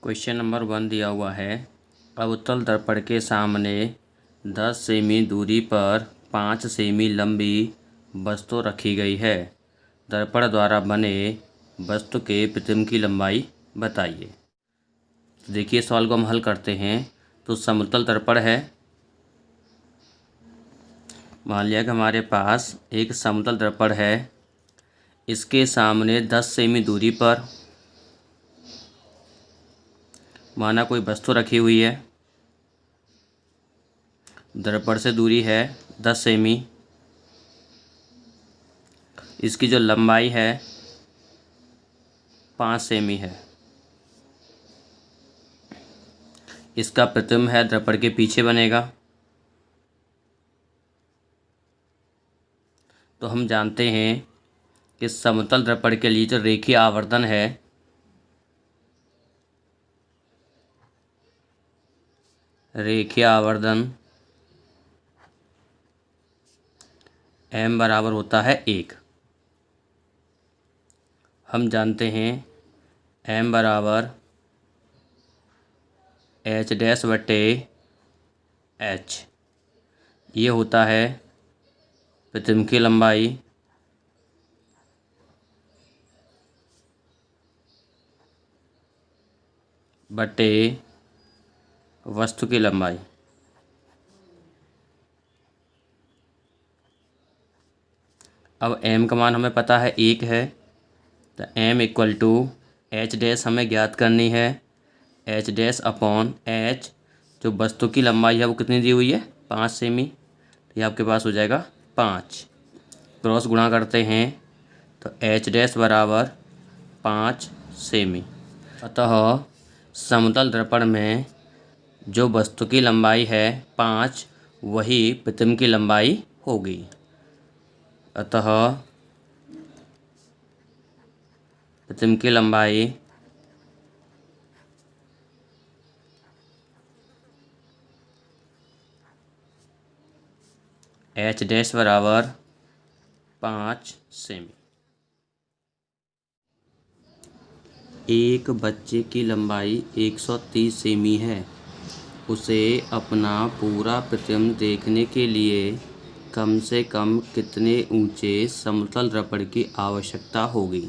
Question number 1 दिया हुआ है। अवतल दर्पण के सामने 10 सेमी दूरी पर 5 सेमी लंबी वस्तु रखी गई है। दर्पण द्वारा बने वस्तु के प्रतिबिंब की लंबाई बताइए। तो देखिए सवाल को हम हल करते हैं। तो समतल दर्पण है। मान लिया कि हमारे पास एक समतल दर्पण है। इसके सामने 10 सेमी दूरी पर माना कोई वस्तु रखी हुई है। दर्पण से दूरी है 10 सेमी। इसकी जो लंबाई है 5 सेमी है। इसका प्रतिबिंब है दर्पण के पीछे बनेगा। तो हम जानते हैं कि समतल दर्पण के लिए जो रेखीय आवर्धन है m बराबर होता है 1। हम जानते हैं m बराबर h डैश बटे h। ये होता है प्रतिबिंब की लंबाई बटे वस्तु की लंबाई। अब m का मान हमें पता है 1 है। तो m equal to h dash हमें ज्ञात करनी है। h डैश अपॉन h जो वस्तु की लंबाई है वो कितनी दी हुई है 5 सेमी। तो ये आपके पास हो जाएगा 5। क्रॉस गुणा करते हैं तो h डैश बराबर 5 सेमी। अतः समतल दर्पण में जो वस्तु की लंबाई है 5 वही प्रतिबिंब की लंबाई होगी। अतः प्रतिबिंब की लंबाई h डैश बराबर 5 सेमी। एक बच्चे की लंबाई 130 सेमी है। उसे अपना पूरा प्रतिबिंब देखने के लिए कम से कम कितने ऊंचे समतल दर्पण की आवश्यकता होगी।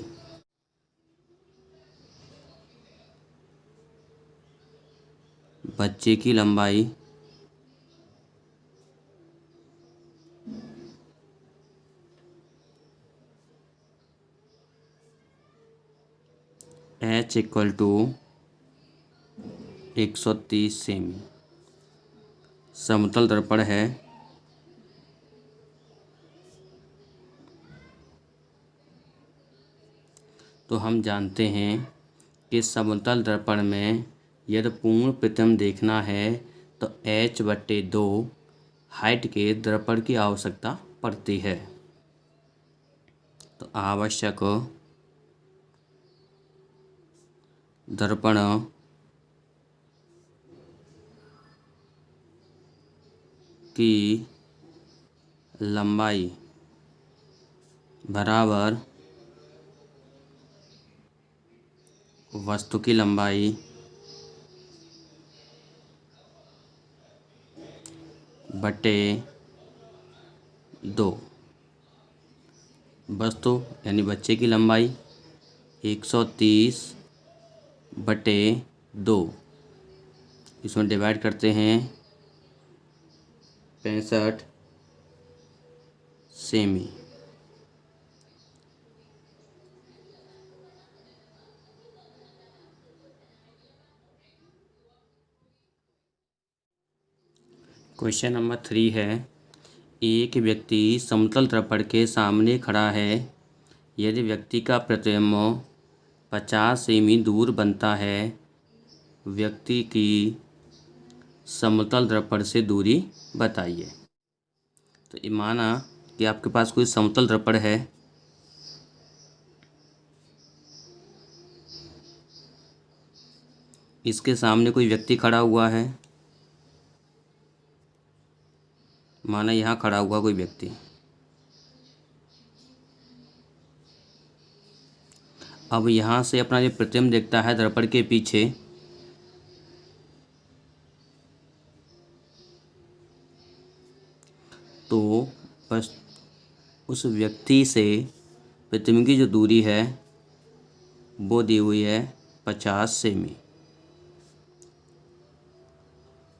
बच्चे की लंबाई h इक्वल टू 130 सेमी। समतल दर्पण है। तो हम जानते हैं कि समतल दर्पण में यदि पूर्ण प्रतिबिंब देखना है तो h बटे 2 हाइट के दर्पण की आवश्यकता पड़ती है। तो आवश्यक दर्पण की लंबाई बराबर वस्तु की लंबाई बटे 2। वस्तु यानी बच्चे की लंबाई 130 बटे 2। इसमें डिवाइड करते हैं 65 सेमी। क्वेश्चन नंबर 3 है। एक व्यक्ति समतल दर्पण के सामने खड़ा है। यदि व्यक्ति का प्रतिबिंब 50 सेमी दूर बनता है, व्यक्ति की समतल दर्पण से दूरी बताइए। तो ये माना कि आपके पास कोई समतल दर्पण है। इसके सामने कोई व्यक्ति खड़ा हुआ है। माना यहाँ खड़ा हुआ कोई व्यक्ति। अब यहाँ से अपना जो प्रतिबिंब देखता है दर्पण के पीछे, तो बस उस व्यक्ति से प्रतिबिंब की जो दूरी है वो दी हुई है 50 सेमी।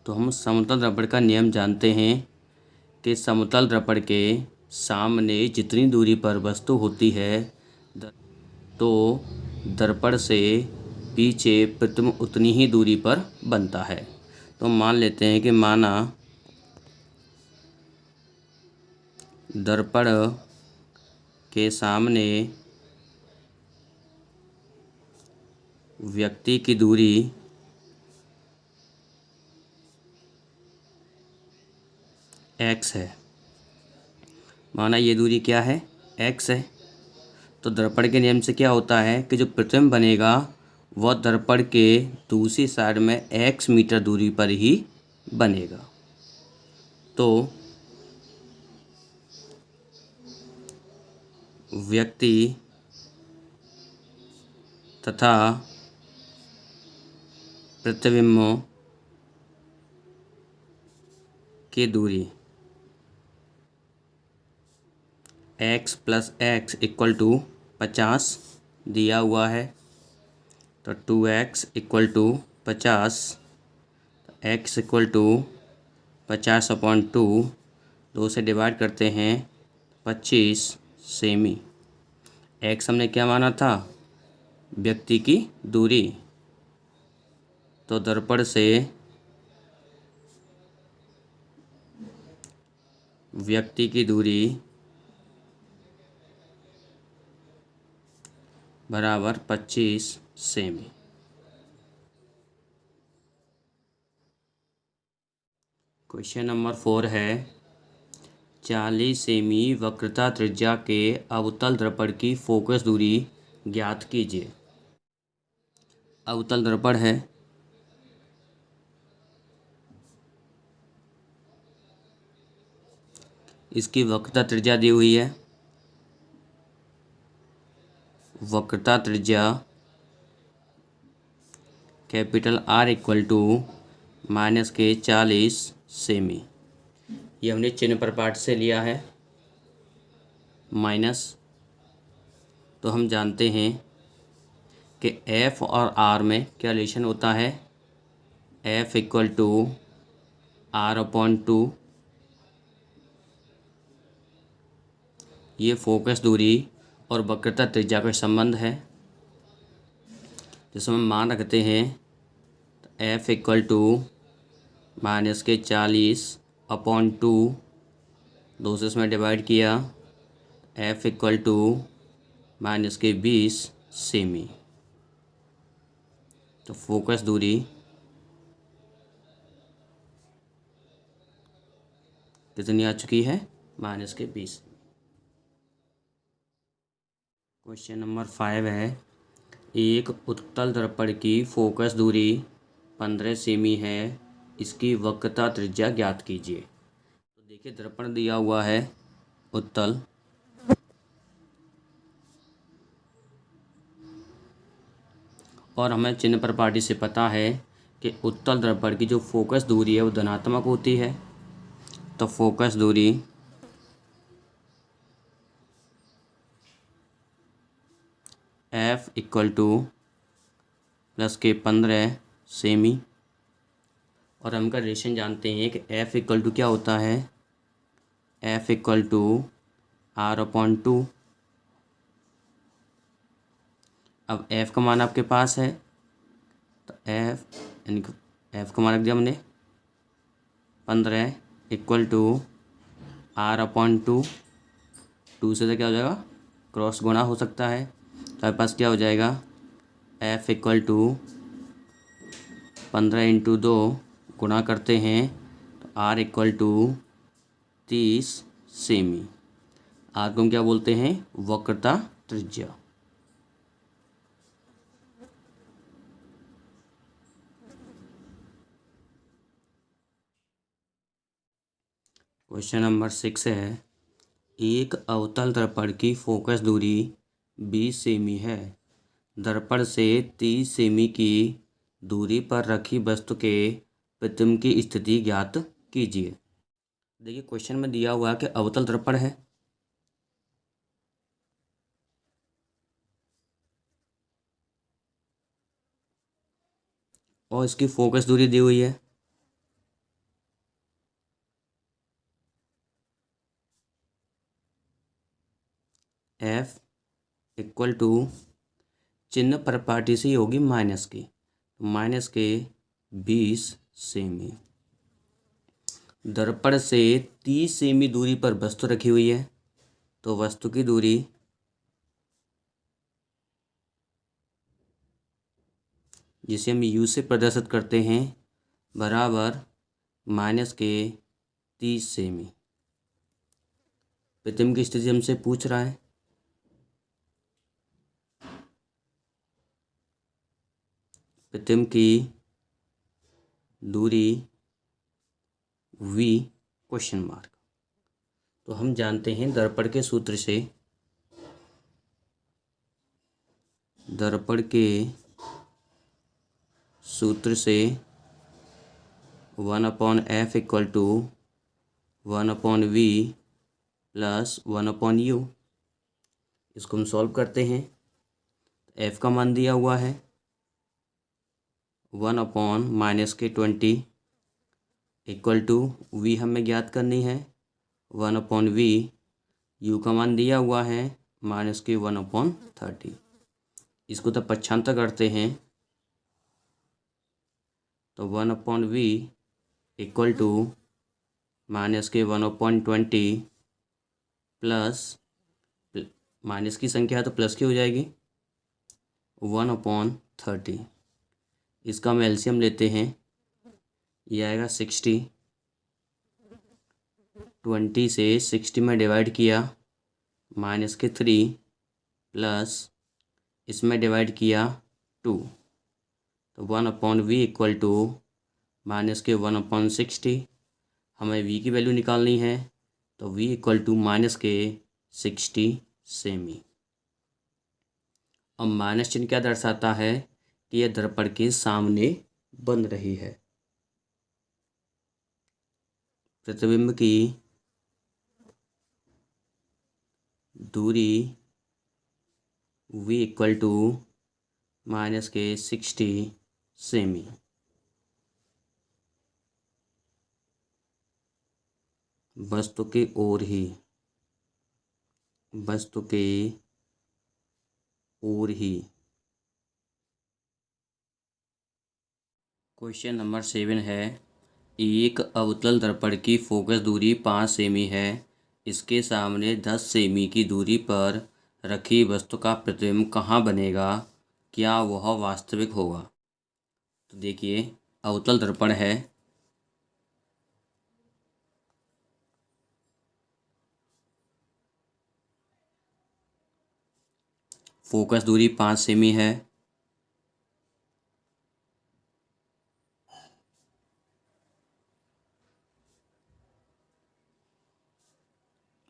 तो हम समतल रबड़ का नियम जानते हैं कि समतल रबड़ के सामने जितनी दूरी पर वस्तु होती है तो दर्पण से पीछे प्रतिबिंब उतनी ही दूरी पर बनता है। तो मान लेते हैं कि माना दर्पण के सामने व्यक्ति की दूरी x है। माना ये दूरी क्या है, x है। तो दर्पण के नियम से क्या होता है कि जो प्रतिबिंब बनेगा वह दर्पण के दूसरी साइड में x मीटर दूरी पर ही बनेगा। तो व्यक्ति तथा प्रतिबिंबों की दूरी x + x = 50 दिया हुआ है। तो 2x = 50, x = 50/2, 2 से डिवाइड करते हैं 25 सेमी। x हमने क्या माना था, व्यक्ति की दूरी। तो दर्पण से व्यक्ति की दूरी बराबर 25 सेमी। क्वेश्चन नंबर 4 है 40 सेमी वक्रता त्रिज्या के अवतल दर्पण की फोकस दूरी ज्ञात कीजिए। अवतल दर्पण है, इसकी वक्रता त्रिज्या दी हुई है। वक्रता त्रिज्या R = -40 सेमी। ये हमने चिन्ह प्रपाठ से लिया है माइनस। तो हम जानते हैं कि F और R में क्या रिलेशन होता है, F = R/2। ये फोकस दूरी और वक्रता त्रिज्या का संबंध है, जिसमें हम मान रखते हैं F = -40/2, 2 से इसमें डिवाइड किया, F = -20 सेमी। तो फोकस दूरी कितनी आ चुकी है, -20। क्वेश्चन नंबर 5 है एक उत्तल दर्पण की फोकस दूरी 15 सेमी है, इसकी वक्रता त्रिज्या ज्ञात कीजिए। तो देखिए दर्पण दिया हुआ है उत्तल, और हमें चिन्ह प्रपाठी से पता है कि उत्तल दर्पण की जो फोकस दूरी है वो धनात्मक होती है। तो फोकस दूरी F = +15 सेमी। और हम का रिलेशन जानते हैं कि F = क्या होता है, F = R/2। अब F का मान आपके पास है, तो F यानी F का मान रख दिया हमने 15 = R/2। 2 से तो क्या हो जाएगा, क्रॉस गुणा हो सकता है। तो आपके पास क्या हो जाएगा, F = 15 × 2 गुणा करते हैं तो R = 30 सेमी। R को हम क्या बोलते हैं, वक्रता त्रिज्या। क्वेश्चन नंबर 6 है एक अवतल दर्पण की फोकस दूरी 20 सेमी है, दर्पण से 30 सेमी की दूरी पर रखी वस्तु के प्रतिबिंब की स्थिति ज्ञात कीजिए। देखिए क्वेश्चन में दिया हुआ है कि अवतल दर्पण है, और इसकी फोकस दूरी दी हुई है। F इक्वल टू, चिन्ह परिपाटी से होगी माइनस की, तो माइनस के 20 सेमी। दर्पण से 30 सेमी दूरी पर वस्तु रखी हुई है, तो वस्तु की दूरी जिसे हम U से प्रदर्शित करते हैं बराबर माइनस के 30 सेमी। प्रतिबिंब की स्थिति हमसे पूछ रहा है, प्रतिबिंब की दूरी V क्वेश्चन मार्क। तो हम जानते हैं दर्पण के सूत्र से, दर्पण के सूत्र से 1/f equal to 1/v plus 1/u। इसको हम सॉल्व करते हैं। f का मान दिया हुआ है 1/-20 इक्वल टू v हमें ज्ञात करनी है 1/v। u का मान दिया हुआ है -1/30। इसको तो पक्षांतर करते हैं, तो 1/v equal to -1/20 plus, minus की संख्या है तो प्लस की हो जाएगी 1/30। इसका हम एलसीएम लेते हैं, ये आएगा 60। 20 से 60 में डिवाइड किया -3 प्लस इसमें डिवाइड किया 2, तो 1/v इक्वल टू -1/60। हमें v की वैल्यू निकालनी है, तो v इक्वल टू -60 सेमी। अब माइनस चिन्ह क्या दर्शाता है कि यह दर्पण के सामने बन रही है। प्रतिबिंब की दूरी v इक्वल टू -60 सेमी। वस्तु की ओर ही, वस्तु के ओर ही। क्वेश्चन नंबर 7 है, एक अवतल दर्पण की फोकस दूरी 5 सेमी है। इसके सामने 10 सेमी की दूरी पर रखी वस्तु का प्रतिबिंब कहाँ बनेगा, क्या वह वास्तविक होगा। तो देखिए अवतल दर्पण है, फोकस दूरी 5 सेमी है,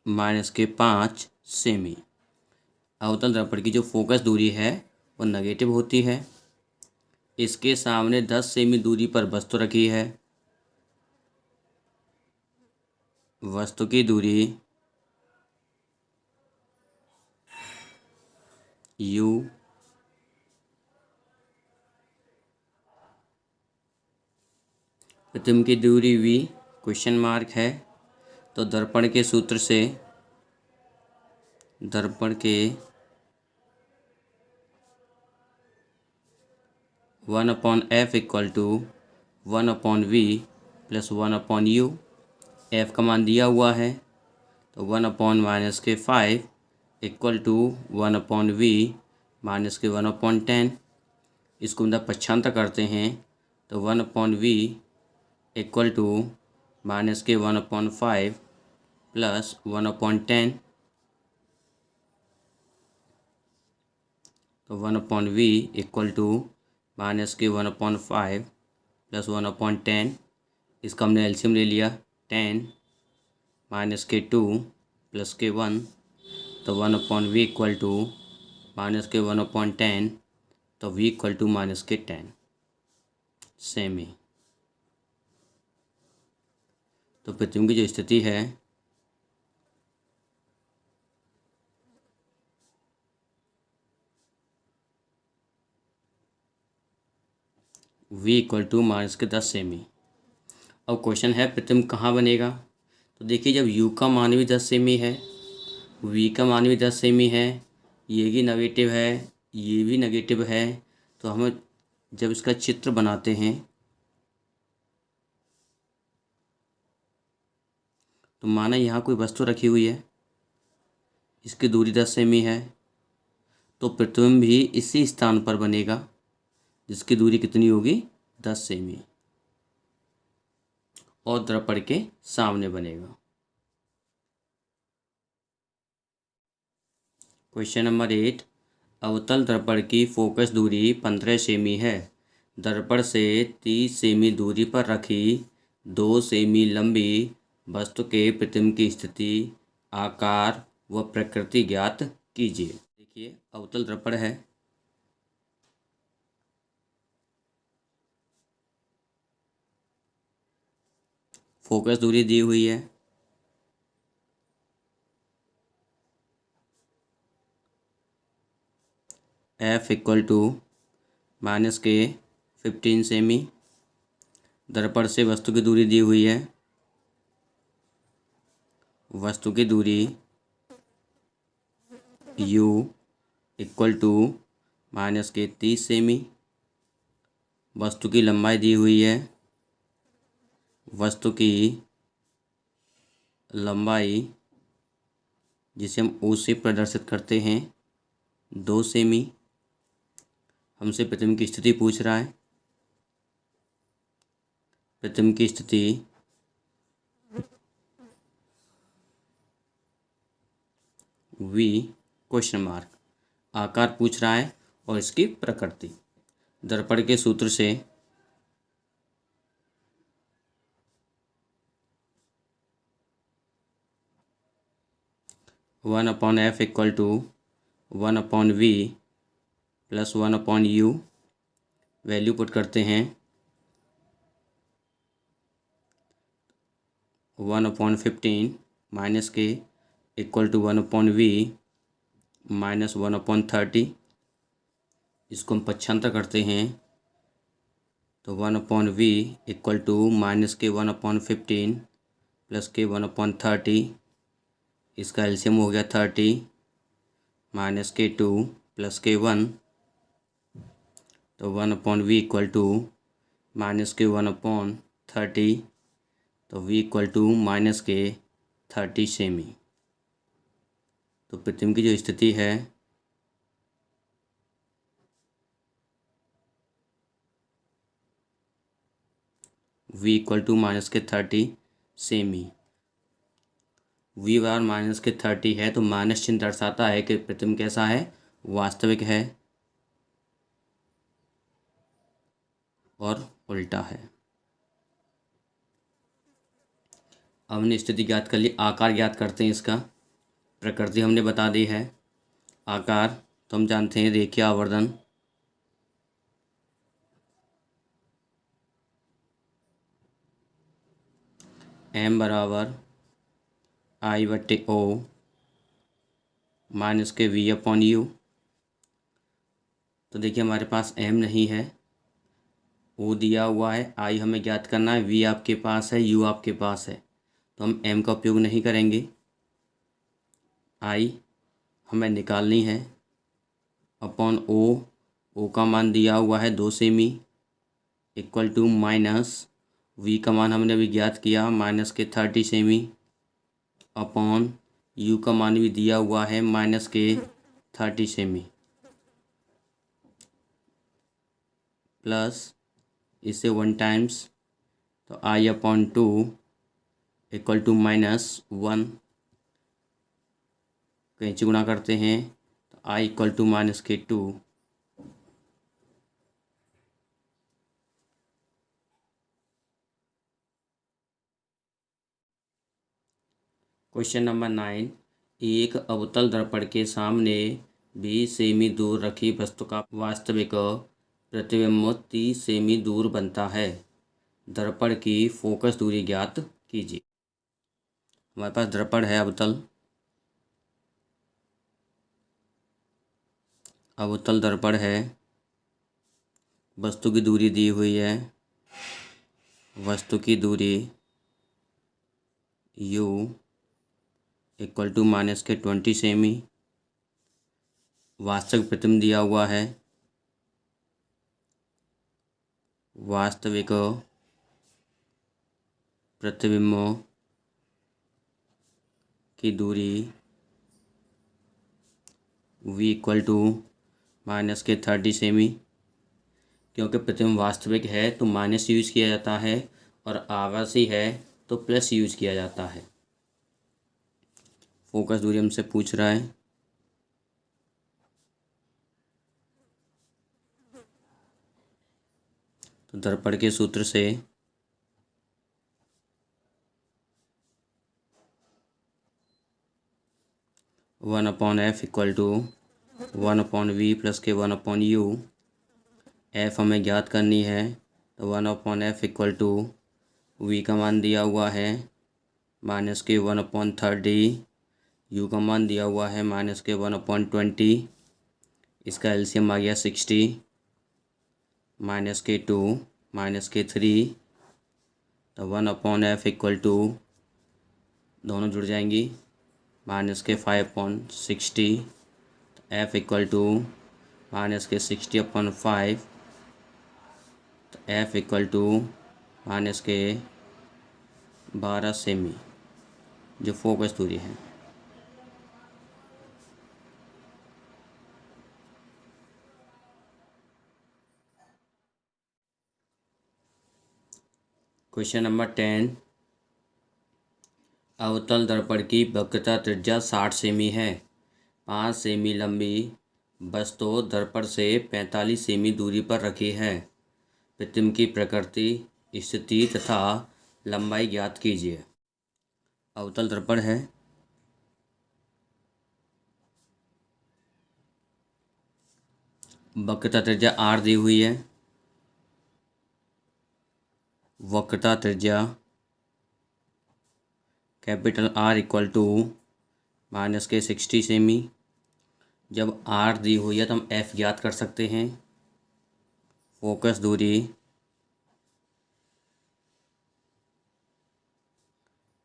-5 सेमी। अवतल दर्पण की जो फोकस दूरी है वो नेगेटिव होती है। इसके सामने 10 सेमी दूरी पर वस्तु रखी है। वस्तु की दूरी u, प्रतिबिंब की दूरी v क्वेश्चन मार्क है। तो दर्पण के सूत्र से, दर्पण के 1/f equal to 1/v plus 1/u। f का मान दिया हुआ है, तो 1/-5 इक्वल टू 1/v -1/10। इसको हम पक्षांतर करते हैं, तो 1/v इक्वल टू -1/5 प्लस 1/10, तो 1/v इक्वल टू -1/5 प्लस 1/10। इसका हमने एलसीएम ले लिया 10 -2 प्लस 1, तो 1/v इक्वल टू -1/10, तो v इक्वल टू -10 सेमी। तो तो प्रतिबिंब की जो स्थिति है v इक्वल टू -10 सेमी। अब क्वेश्चन है प्रतिबिंब कहाँ बनेगा। तो देखिए, जब u का मान भी 10 सेमी है, v का मान भी 10 सेमी है, ये भी नेगेटिव है, ये भी नेगेटिव है, तो हमें जब इसका चित्र बनाते हैं तो माना यहाँ कोई वस्तु रखी हुई है, इसकी दूरी 10 सेमी है, तो प्रतिबिंब भी इसी स्थान पर बनेगा जिसकी दूरी कितनी होगी, 10 सेमी, और दर्पण के सामने बनेगा। क्वेश्चन नंबर 8, अवतल दर्पण की फोकस दूरी 15 सेमी है। दर्पण से 30 सेमी दूरी पर रखी 2 सेमी लंबी वस्तु के प्रतिबिंब की स्थिति, आकार व प्रकृति ज्ञात कीजिए। देखिए, अवतल दर्पण है, फोकस दूरी दी हुई है, f इक्वल टू -15 सेमी। दर्पण से वस्तु की दूरी दी हुई है, वस्तु की दूरी u इक्वल टू -30 सेमी। वस्तु की लंबाई दी हुई है, वस्तु की लंबाई जिसे हम u से प्रदर्शित करते हैं 2 सेमी। हमसे प्रतिबिंब की स्थिति पूछ रहा है। प्रतिबिंब की स्थिति v क्वेश्चन मार्क, आकार पूछ रहा है और इसकी प्रकृति। दर्पण के सूत्र से one upon F equal to 1/v plus 1/u, value put करते हैं 1/15 माइनस के इक्वल टू 1/v माइनस 1/30। इसको हम पक्षांतर करते हैं तो 1/v equal to -k1/15 plus k1/30। इसका एलसीएम हो गया 30 माइनस k2 प्लस k1, तो 1/v इक्वल टू -k1/30, तो v equal to -k30 semi. तो प्रतिबिंब की जो स्थिति है v इक्वल टू -k30 सेमी। v बार -k30 है तो माइनस चिन्ह दर्शाता है कि प्रतिबिंब कैसा है, वास्तविक है और उल्टा है। अब हमने स्थिति ज्ञात कर ली, आकार ज्ञात करते हैं। इसका प्रकृति हमने बता दी है। आकार तो हम जानते हैं रेखीय आवर्धन, m बराबर I/O माइनस के v/u। तो देखिए, हमारे पास m नहीं है, o दिया हुआ है, I हमें ज्ञात करना है, v आपके पास है, u आपके पास है, तो हम m का उपयोग नहीं करेंगे। I हमें निकालनी है अपॉन o का मान दिया हुआ है 2 सेमी इक्वल टू माइनस v का मान हमने अभी ज्ञात किया -k30 सेमी अपॉन u का मान भी दिया हुआ है -k30 सेमी, प्लस इसे 1 टाइम्स, तो I/2 इक्वल टू -1, कैंची गुणा करते हैं तो I equal to -k2। Question number 9, एक अवतल दर्पण के सामने 20 सेमी दूर रखी वस्तु का वास्तविक प्रतिबिंब 30 सेमी दूर बनता है। दर्पण की फोकस दूरी ज्ञात कीजिए। हमारे पास दर्पण है अवतल, अवतल दर्पण है, वस्तु की दूरी दी हुई है, वस्तु की दूरी u इक्वल टू -20 सेमी, वास्तविक प्रतिबिंब दिया हुआ है, वास्तविक प्रतिबिंबों की दूरी v इक्वल टू -30 सेमी। क्योंकि प्रतिबिंब वास्तविक है तो माइनस यूज किया जाता है और आभासी है तो प्लस यूज किया जाता है। फोकस दूरी हमसे पूछ रहा है, तो दर्पण के सूत्र से one upon F equal to 1/v plus के 1/u। एफ हमें ज्ञात करनी है तो 1/f इक्वल टू वी का मान दिया हुआ है माइनस के 1/30, यू का मान दिया हुआ है माइनस के 1/20। इसका एलसीएम आ गया 60, -2 -3, तो 1/f इक्वल टू दोनों जुड़ जाएंगी -5/60, तो f इक्वल टू -60/5, तो f इक्वल टू -12 सेमी जो फोकस दूरी है। क्वेश्चन नंबर 10, अवतल दर्पण की वक्रता त्रिज्या 60 सेमी है। 5 सेमी लंबी वस्तु दर्पण से 45 सेमी दूरी पर रखी है। प्रतिबिंब की प्रकृति, स्थिति तथा लंबाई ज्ञात कीजिए। अवतल दर्पण है, वक्रता त्रिज्या r दी हुई है, वक्रता त्रिज्या कैपिटल R इक्वल टू -60 सेमी। जब R दी हुई है तो हम F ज्ञात कर सकते हैं। फोकस दूरी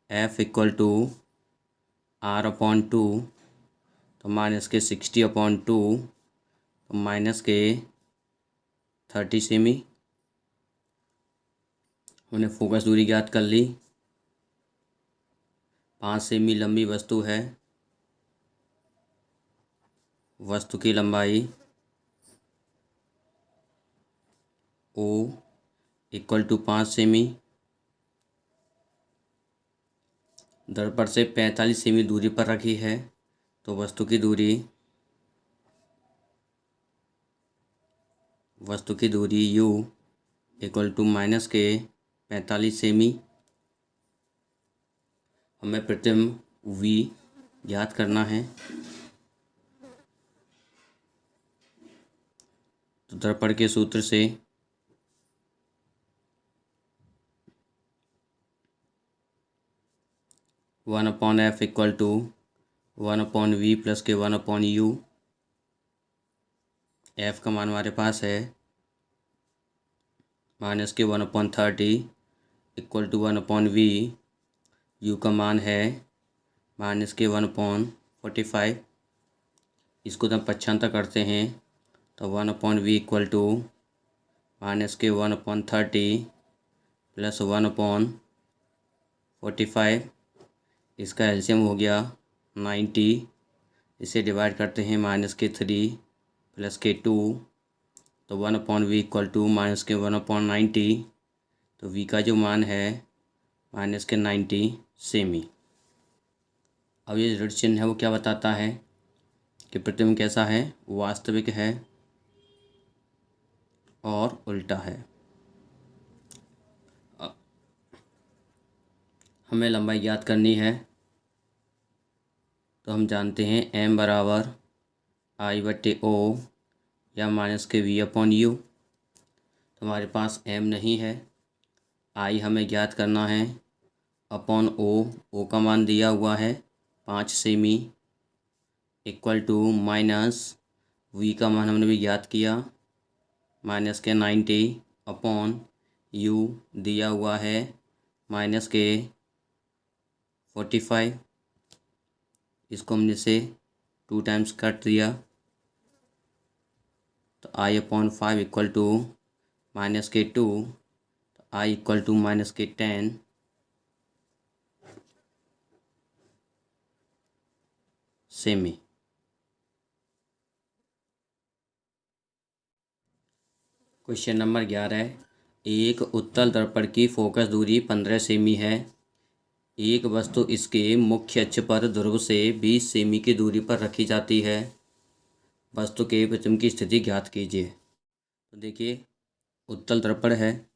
F इक्वल टू R/2, तो -60/2 तो -30 सेमी। हमने फोकस दूरी ज्ञात कर ली। 5 सेमी लंबी वस्तु है, वस्तु की लंबाई O इक्वल टू 5 सेमी, दर्पण से 45 सेमी दूरी पर रखी है तो वस्तु की दूरी U इक्वल टू -45 सेमी। हमें प्रतिबिंब V ज्ञात करना है, तो दर्पण के सूत्र से one upon F equal to 1/v plus के 1/u। एफ का मान हमारे पास है -1/30 इक्वल टू 1/v। यू का मान है -1/45। इसको जब पक्षांतर करते हैं तो 1/v इक्वल टू -1/30 प्लस 1/45। इसका एलसीएम हो गया 90। इसे डिवाइड करते हैं -3 प्लस के 2, तो 1/v इक्वल टू -1/90। तो v का जो मान है -90 सेमी। अब ये ऋण चिन्ह है वो क्या बताता है कि प्रतिबिंब कैसा है, वास्तविक है और उल्टा है। हमें लंबाई ज्ञात करनी है तो हम जानते हैं m बराबर I/O या -v/u। तो हमारे पास m नहीं है, I हमें ज्ञात करना है अपॉन ओ का मान दिया हुआ है 5 सेमी इक्वल टू माइनस वी का मान हमने भी ज्ञात किया माइनस के 90 अपॉन यू दिया हुआ है माइनस के 45। इसको हमने से 2 टाइम्स कट दिया तो आई अपॉन 5 इक्वल टू माइनस के 2 तो आई इक्वल टू माइनस के 10 सेमी। क्वेश्चन नंबर 11 एक उत्तल दर्पण की फोकस दूरी 15 सेमी है। एक वस्तु इसके मुख्य अक्ष पर ध्रुव से 20 सेमी की दूरी पर रखी जाती है। वस्तु के प्रतिबिंब की स्थिति ज्ञात कीजिए। तो देखिए उत्तल दर्पण है,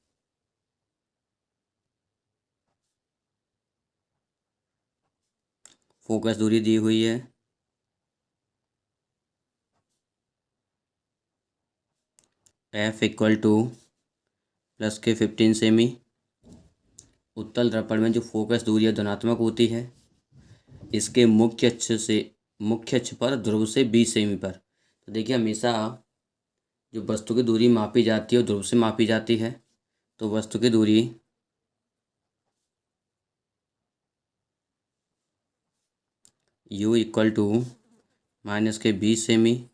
फोकस दूरी दी हुई है, एफ इक्वल टू प्लस के 15 सेमी। उत्तल दर्पण में जो फोकस दूरी है धनात्मक होती है। इसके मुख्य अक्ष पर ध्रुव से 20 सेमी पर। तो देखिए हमेशा जो वस्तु की दूरी मापी जाती है वो ध्रुव से मापी जाती है। तो वस्तु की दूरी u इक्वल टू माइनस के 20 सेमी।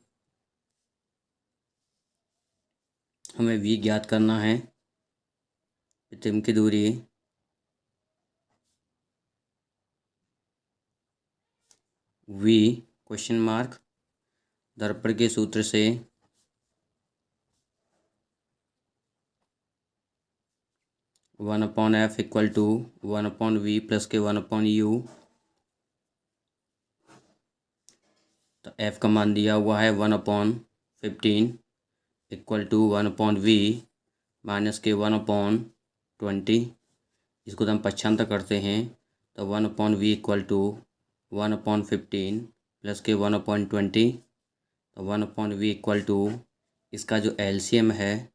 हमें v ज्ञात करना है। प्रतिबिंब की दूरी v क्वेश्चन मार्क दर्पण के सूत्र से one upon F equal to 1 upon V plus के 1 अपॉन यू। तो एफ का मान दिया हुआ है 1 upon 15 equal to 1 upon V minus के 1 अपॉन 20। इसको तो हम पक्षांतर करते हैं तो 1 upon V equal to 1 upon 15 plus के 1 अपॉन 20। तो 1 अपॉन वी इक्वल टू इसका जो एलसीएम है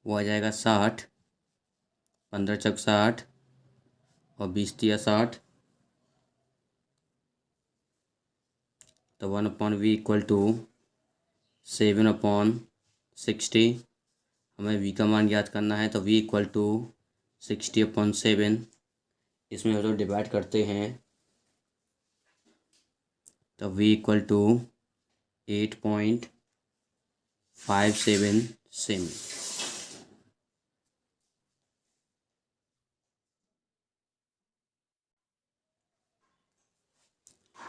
वो आ जाएगा 60। 15 चक 60 और 20 तिया 60। तो 1 upon V equal to 7 upon 60। हमें v का मान याद करना है तो v इक्वल टू 60 अपॉन 7। इसमें हम लोग डिवाइड करते हैं तो v इक्वल टू 8.57 सेमी।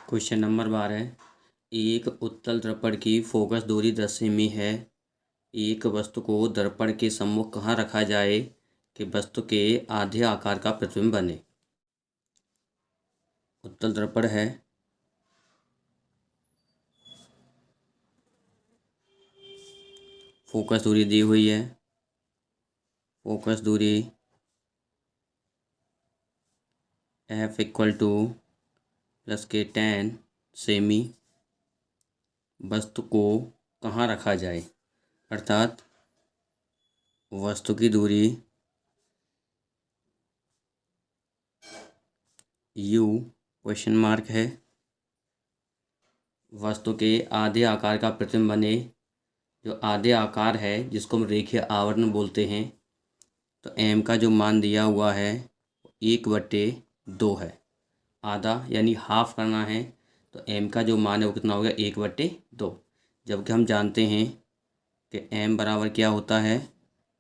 क्वेश्चन नंबर 12 एक उत्तल दर्पण की फोकस दूरी 10 सेमी है। एक वस्तु को दर्पण के सम्मुख कहाँ रखा जाए कि वस्तु के आधे आकार का प्रतिबिंब बने। उत्तल दर्पण है, फोकस दूरी दी हुई है। फोकस दूरी एफ इक्वल टू प्लस के 10 सेमी। वस्तु को कहाँ रखा जाए अर्थात वस्तु की दूरी u क्वेश्चन मार्क है। वस्तु के आधे आकार का प्रतिबिंब बने। जो आधे आकार है जिसको हम रेखीय आवरण बोलते हैं तो m का जो मान दिया हुआ है 1/2 है। आधा यानी हाफ करना है तो m का जो मान है वो कितना हो गया 1/2। जबकि हम जानते हैं कि m बराबर क्या होता है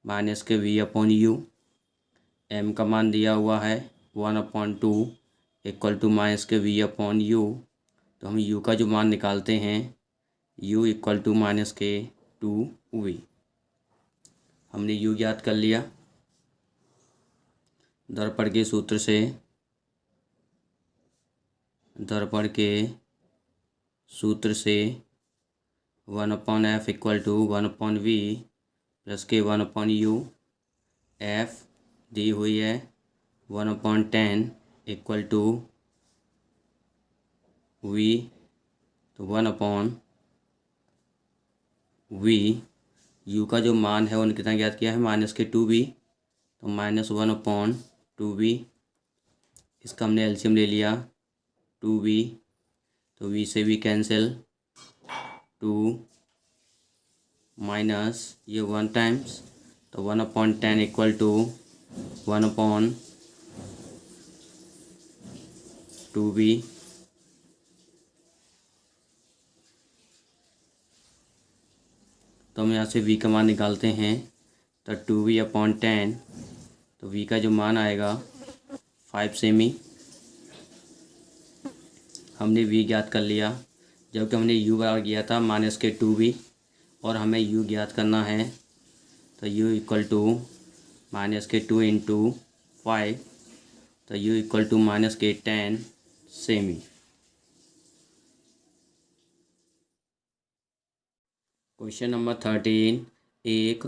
माइनस के v अपॉन यू। m का मान दिया हुआ है 1/2 इक्वल टू माइनस के v अपॉन यू। तो हम u का जो मान निकालते हैं u इक्वल टू माइनस के 2v। हमने u ज्ञात कर लिया। दर्पण के सूत्र से दर्पण के सूत्र से 1 upon F equal to 1 upon V plus के 1 अपॉन यू। एफ दी हुई है 1 अपॉन 10 इक्वल टू वी। तो 1 अपॉन वी यू का जो मान है उन्होंने कितना ज्ञात किया है माइनस के 2v। तो -1 अपॉन 2v इसका हमने एलसीएम ले लिया 2v, तो v से v कैंसिल, 2 माइनस ये 1 टाइम्स, तो 1/10 इक्वल टू 1/2v। तो हम यहाँ से v का मान निकालते हैं, तो 2v/10, तो v का जो मान आएगा 5 सेमी। हमने v ज्ञात कर लिया, जबकि हमने u बराबर किया था -2v, और हमें u ज्ञात करना है, तो u इक्वल टू -2 इंटू 5, तो u इक्वल टू -10 सेमी। क्वेश्चन नंबर 13, एक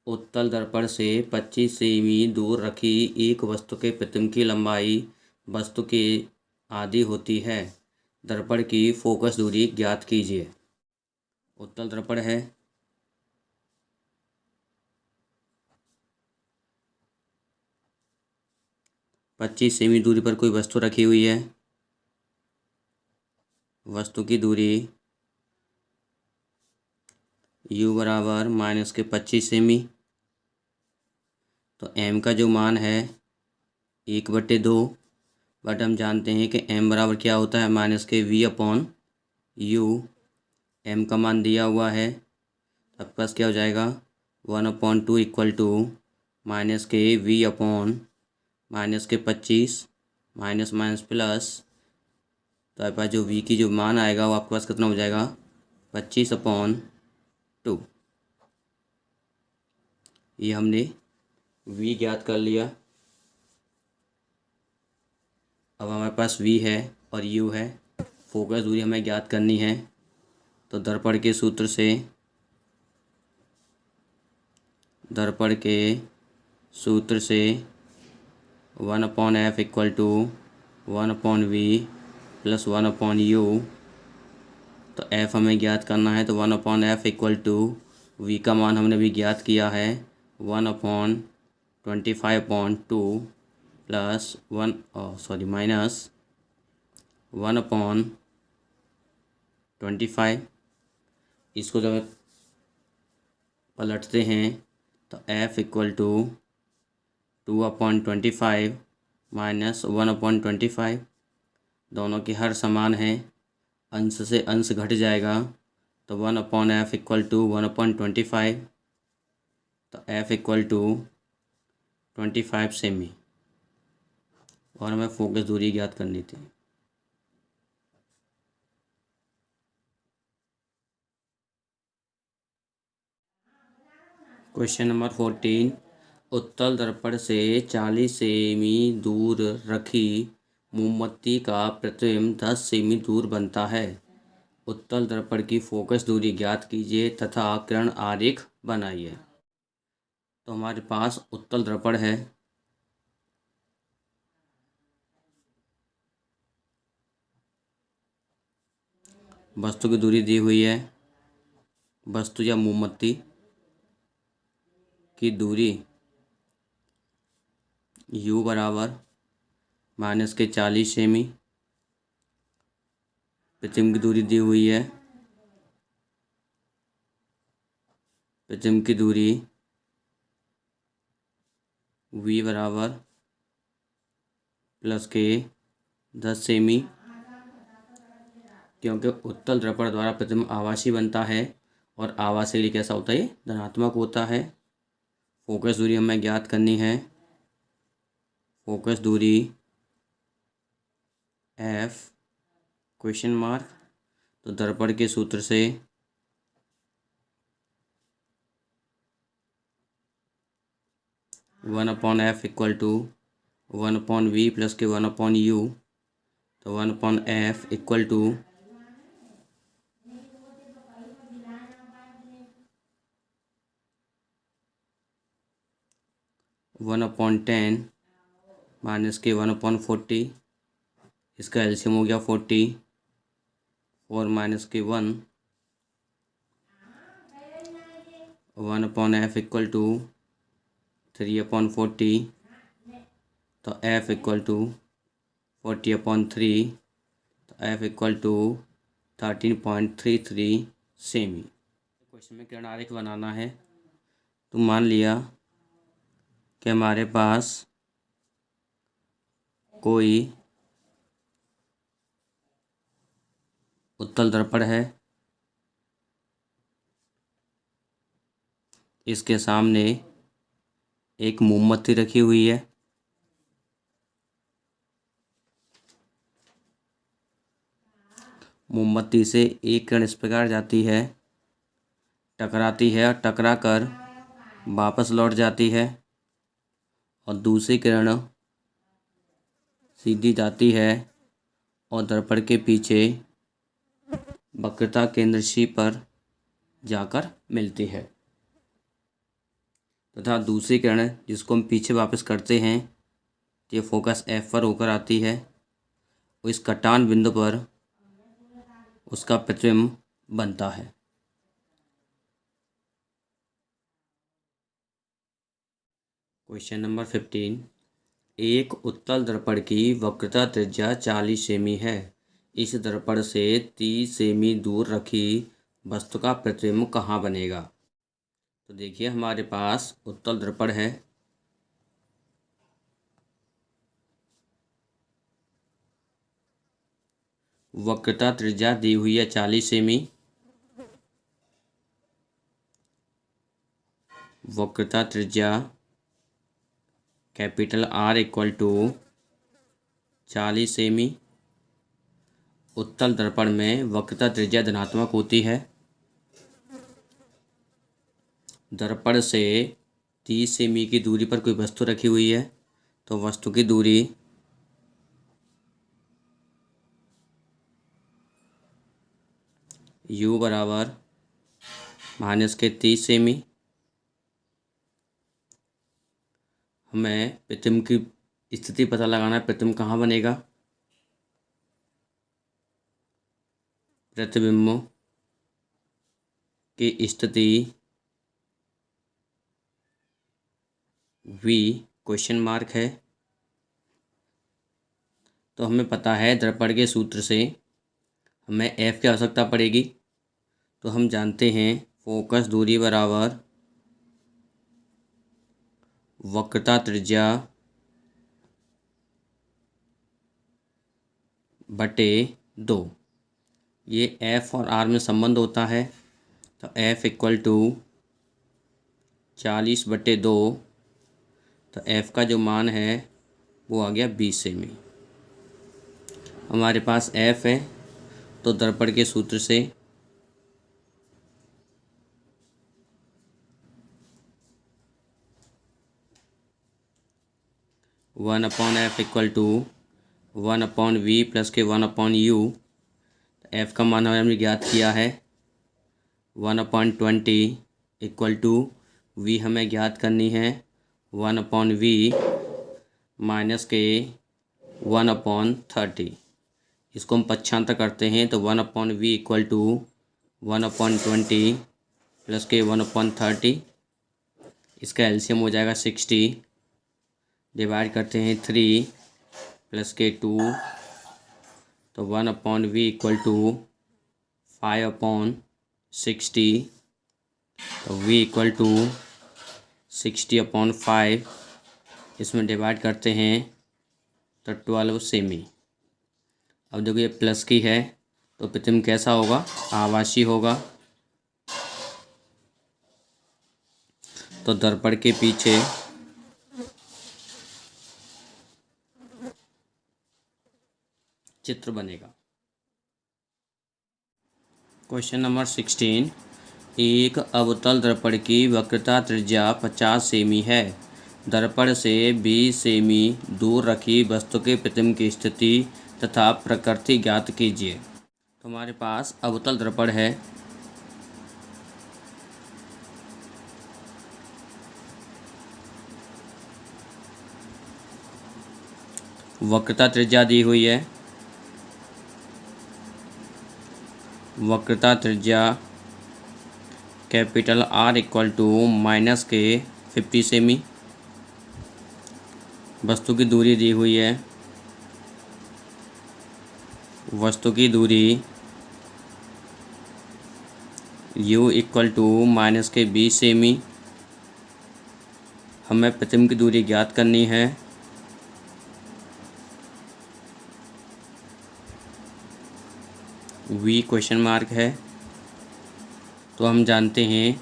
उत्तल दर्पण से 25 सेमी दूर रखी एक वस्तु के प्रतिबिंब की लंबाई वस्तु के आधी होती है। दर्पण की फोकस दूरी ज्ञात कीजिए। उत्तल दर्पण है, पच्चीस सेमी दूरी पर कोई वस्तु रखी हुई है। वस्तु की दूरी u बराबर -25 सेमी, तो m का जो मान है 1/2, बट हम जानते हैं कि m बराबर क्या होता है -v/u। m का मान दिया हुआ है, आपके पास क्या हो जाएगा 1/2 equal to -v/-25 minus minus plus, तो आपके पास जो v की जो मान आएगा वो आपके पास कितना हो जाएगा 25/2। ये हमने v ज्ञात कर लिया। अब हमारे पास v है और u है, फोकस दूरी हमें ज्ञात करनी है, तो दर्पण के सूत्र से 1/f equal to 1/v plus 1/u, तो f हमें ज्ञात करना है, तो 1/f इक्वल टू v का मान हमने भी ज्ञात किया है 1/25/2 प्लस माइनस 1/25। इसको जब पलटते हैं तो f इक्वल टू 2/25 माइनस 1/25, दोनों के हर समान है, अंश से अंश घट जाएगा, तो 1/f इक्वल टू 1/25, तो f इक्वल टू 25 सेमी, और हमें फोकस दूरी ज्ञात करनी थी। क्वेश्चन नंबर 14, उत्तल दर्पण से 40 सेमी दूर रखी मोमबत्ती का प्रतिबिंब 10 सेमी दूर बनता है। उत्तल दर्पण की फोकस दूरी ज्ञात कीजिए तथा किरण आरेख बनाइए। तो हमारे पास उत्तल दर्पण है, वस्तु की दूरी दी हुई है, वस्तु या मोमबत्ती की दूरी u बराबर -40 सेमी, प्रतिबिंब की दूरी दी हुई है, प्रतिबिंब की दूरी v बराबर +10 सेमी, क्योंकि उत्तल दर्पण द्वारा प्रतिबिंब आभासी बनता है और आभासी के लिए कैसा होता है, धनात्मक होता है। फोकस दूरी हमें ज्ञात करनी है, फोकस दूरी f क्वेश्चन मार्क, तो दर्पण के सूत्र से 1/f equal to 1/v plus के 1/u, तो 1/f इक्वल टू 1/10 माइनस के 1/40, इसका एलसीएम हो गया 40, 4 माइनस के 1, 1/f इक्वल टू 3/40, तो F इक्वल टू 40/3, तो F इक्वल टू 13.33 सेमी। क्वेश्चन में किरण आरेख बनाना है। तो मान लिया कि हमारे पास कोई उत्तल दर्पण है, इसके सामने एक मोमबत्ती रखी हुई है। मोमबत्ती से एक किरण इस प्रकार जाती है, टकराती है और टकरा कर वापस लौट जाती है, और दूसरी किरण सीधी जाती है और दर्पण के पीछे वक्रता केंद्र C पर जाकर मिलती है, तथा दूसरी किरण जिसको हम पीछे वापस करते हैं, ये फोकस F पर होकर आती है और इस कटान बिंदु पर उसका प्रतिबिंब बनता है। क्वेश्चन नंबर 15, एक उत्तल दर्पण की वक्रता त्रिज्या 40 सेमी है। इस दर्पण से 30 सेमी दूर रखी वस्तु का प्रतिबिंब कहाँ बनेगा? तो देखिए, हमारे पास उत्तल दर्पण है, वक्रता त्रिज्या दी हुई है 40 सेमी, वक्रता त्रिज्या कैपिटल R इक्वल टू 40 सेमी। उत्तल दर्पण में वक्रता त्रिज्या धनात्मक होती है। दर्पण से 30 सेमी की दूरी पर कोई वस्तु रखी हुई है, तो वस्तु की दूरी U बराबर -30 सेमी। हमें प्रतिबिंब की स्थिति पता लगाना है। प्रतिबिंब कहाँ बनेगा? प्रतिबिंब की स्थिति V क्वेश्चन मार्क है। तो हमें पता है दर्पण के सूत्र से हमें F की आवश्यकता पड़ेगी। तो हम जानते हैं फोकस दूरी बराबर वक्रता त्रिज्या बटे 2। ये F और R में संबंध होता है, तो F इक्वल टू 40/2, तो F का जो मान है वो आ गया 20 सेमी। हमारे पास F है, तो दर्पण के सूत्र से one upon F equal to 1/V plus के 1/U। F का मान हमने ज्ञात किया है 1/20 इक्वल टू V हमें ज्ञात करनी है 1/V माइनस के 1/30। इसको हम पक्षांतर करते हैं, तो 1/V इक्वल टू 1/20 प्लस के 1/30। इसका एलसीएम हो जाएगा 60। डिवाइड करते हैं 3 प्लस के 2, तो 1/V इक्वल टू 5/60। तो V इक्वल टू 60/5। इसमें डिवाइड करते हैं तो 12 सेमी। अब देखो ये प्लस की है, तो प्रतिबिंब कैसा होगा? आभासी होगा। तो दर्पण के पीछे चित्र बनेगा। क्वेश्चन नंबर 16, एक अवतल दर्पण की वक्रता त्रिज्या 50 सेमी है। दर्पण से 20 सेमी दूर रखी वस्तु के प्रतिबिंब की स्थिति तथा प्रकृति ज्ञात कीजिए। तो हमारे पास अवतल दर्पण है, वक्रता त्रिज्या दी हुई है, वक्रता त्रिज्या कैपिटल R इक्वल टू -50 सेमी। वस्तु की दूरी दी हुई है, वस्तु की दूरी u इक्वल टू -20 सेमी। हमें प्रतिबिंब की दूरी ज्ञात करनी है। v क्वेश्चन मार्क है, तो हम जानते हैं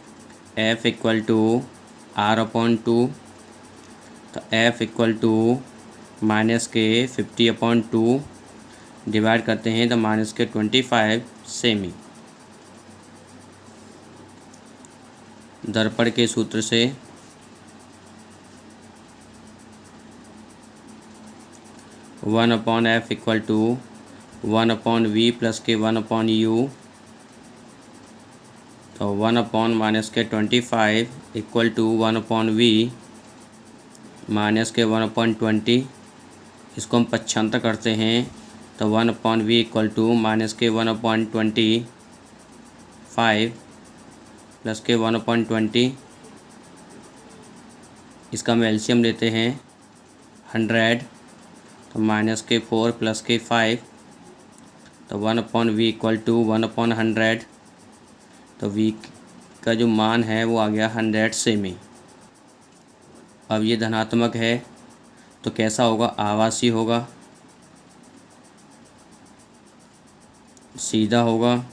f इक्वल टू r/2। तो f इक्वल टू -50/2 डिवाइड करते हैं तो -25 सेमी। दर्पण के सूत्र से 1/f equal to 1/v plus के 1/u। तो 1/-25 इक्वल टू 1/v माइनस के 1/20। इसको हम पक्षांतर करते हैं तो 1/v इक्वल टू -1/25 प्लस के 1/20। इसका हम एलसीएम लेते हैं 100, तो -4 प्लस के 5, तो 1/v इक्वल टू 1/100। तो v का जो मान है वो आ गया 100 सेमी। अब ये धनात्मक है तो कैसा होगा, आवासी होगा, सीधा होगा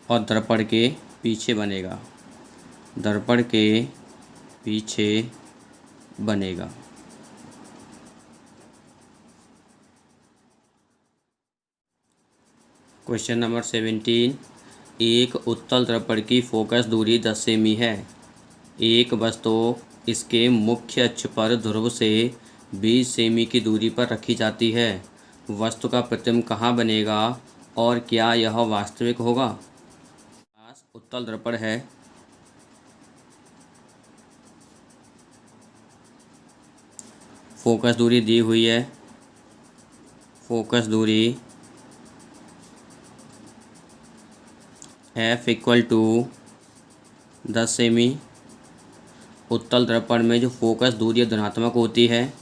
और दर्पण के पीछे बनेगा, दर्पण के पीछे बनेगा। Question number 17। एक उत्तल दर्पण की फोकस दूरी 10 सेमी है। एक वस्तु इसके मुख्य अक्ष पर ध्रुव से 20 सेमी की दूरी पर रखी जाती है। वस्तु का प्रतिबिंब कहाँ बनेगा और क्या यह वास्तविक होगा? उत्तल दर्पण है, फोकस दूरी दी हुई है, फोकस दूरी f इक्वल टू 10 सेमी। उत्तल दर्पण में जो फोकस दूरी धनात्मक होती है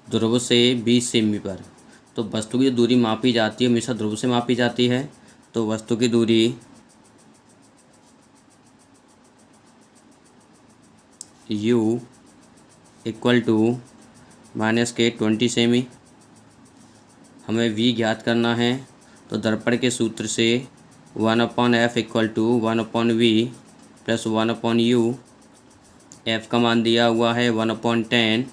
ध्रुव से 20 सेमी पर, तो वस्तु की दूरी मापी जाती है हमेशा ध्रुव से मापी जाती है। तो वस्तु की दूरी u इक्वल टू -20 सेमी। हमें v ज्ञात करना है, तो दर्पण के सूत्र से 1/f equal to 1/v plus 1/u। f का मान दिया हुआ है 1/10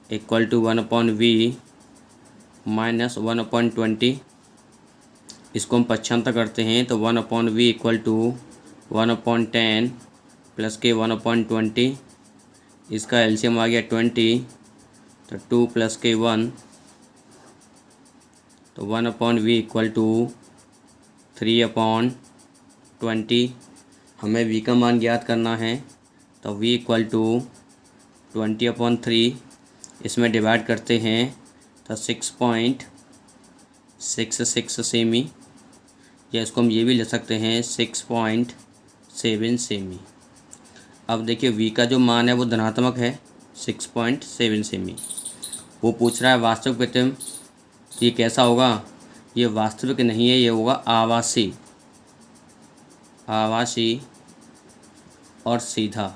इक्वल टू 1/v माइनस 1/20। इसको हम पक्षांतर करते हैं तो 1/v इक्वल टू 1/10 प्लस के 1/20। इसका एलसीएम आ गया 20, तो 2 प्लस के 1, तो 1/v इक्वल टू 3/20। हमें v का मान ज्ञात करना है, तो v इक्वल टू 20/3। इसमें डिवाइड करते हैं तो 6.66 सेमी, या इसको हम ये भी ले सकते हैं 6.7 सेमी। अब देखिए v का जो मान है वो धनात्मक है 6.7 सेमी। वो पूछ रहा है वास्तविक प्रतिबिंब, ये कैसा होगा? ये वास्तविक नहीं है, ये होगा आवासी, आवासी और सीधा।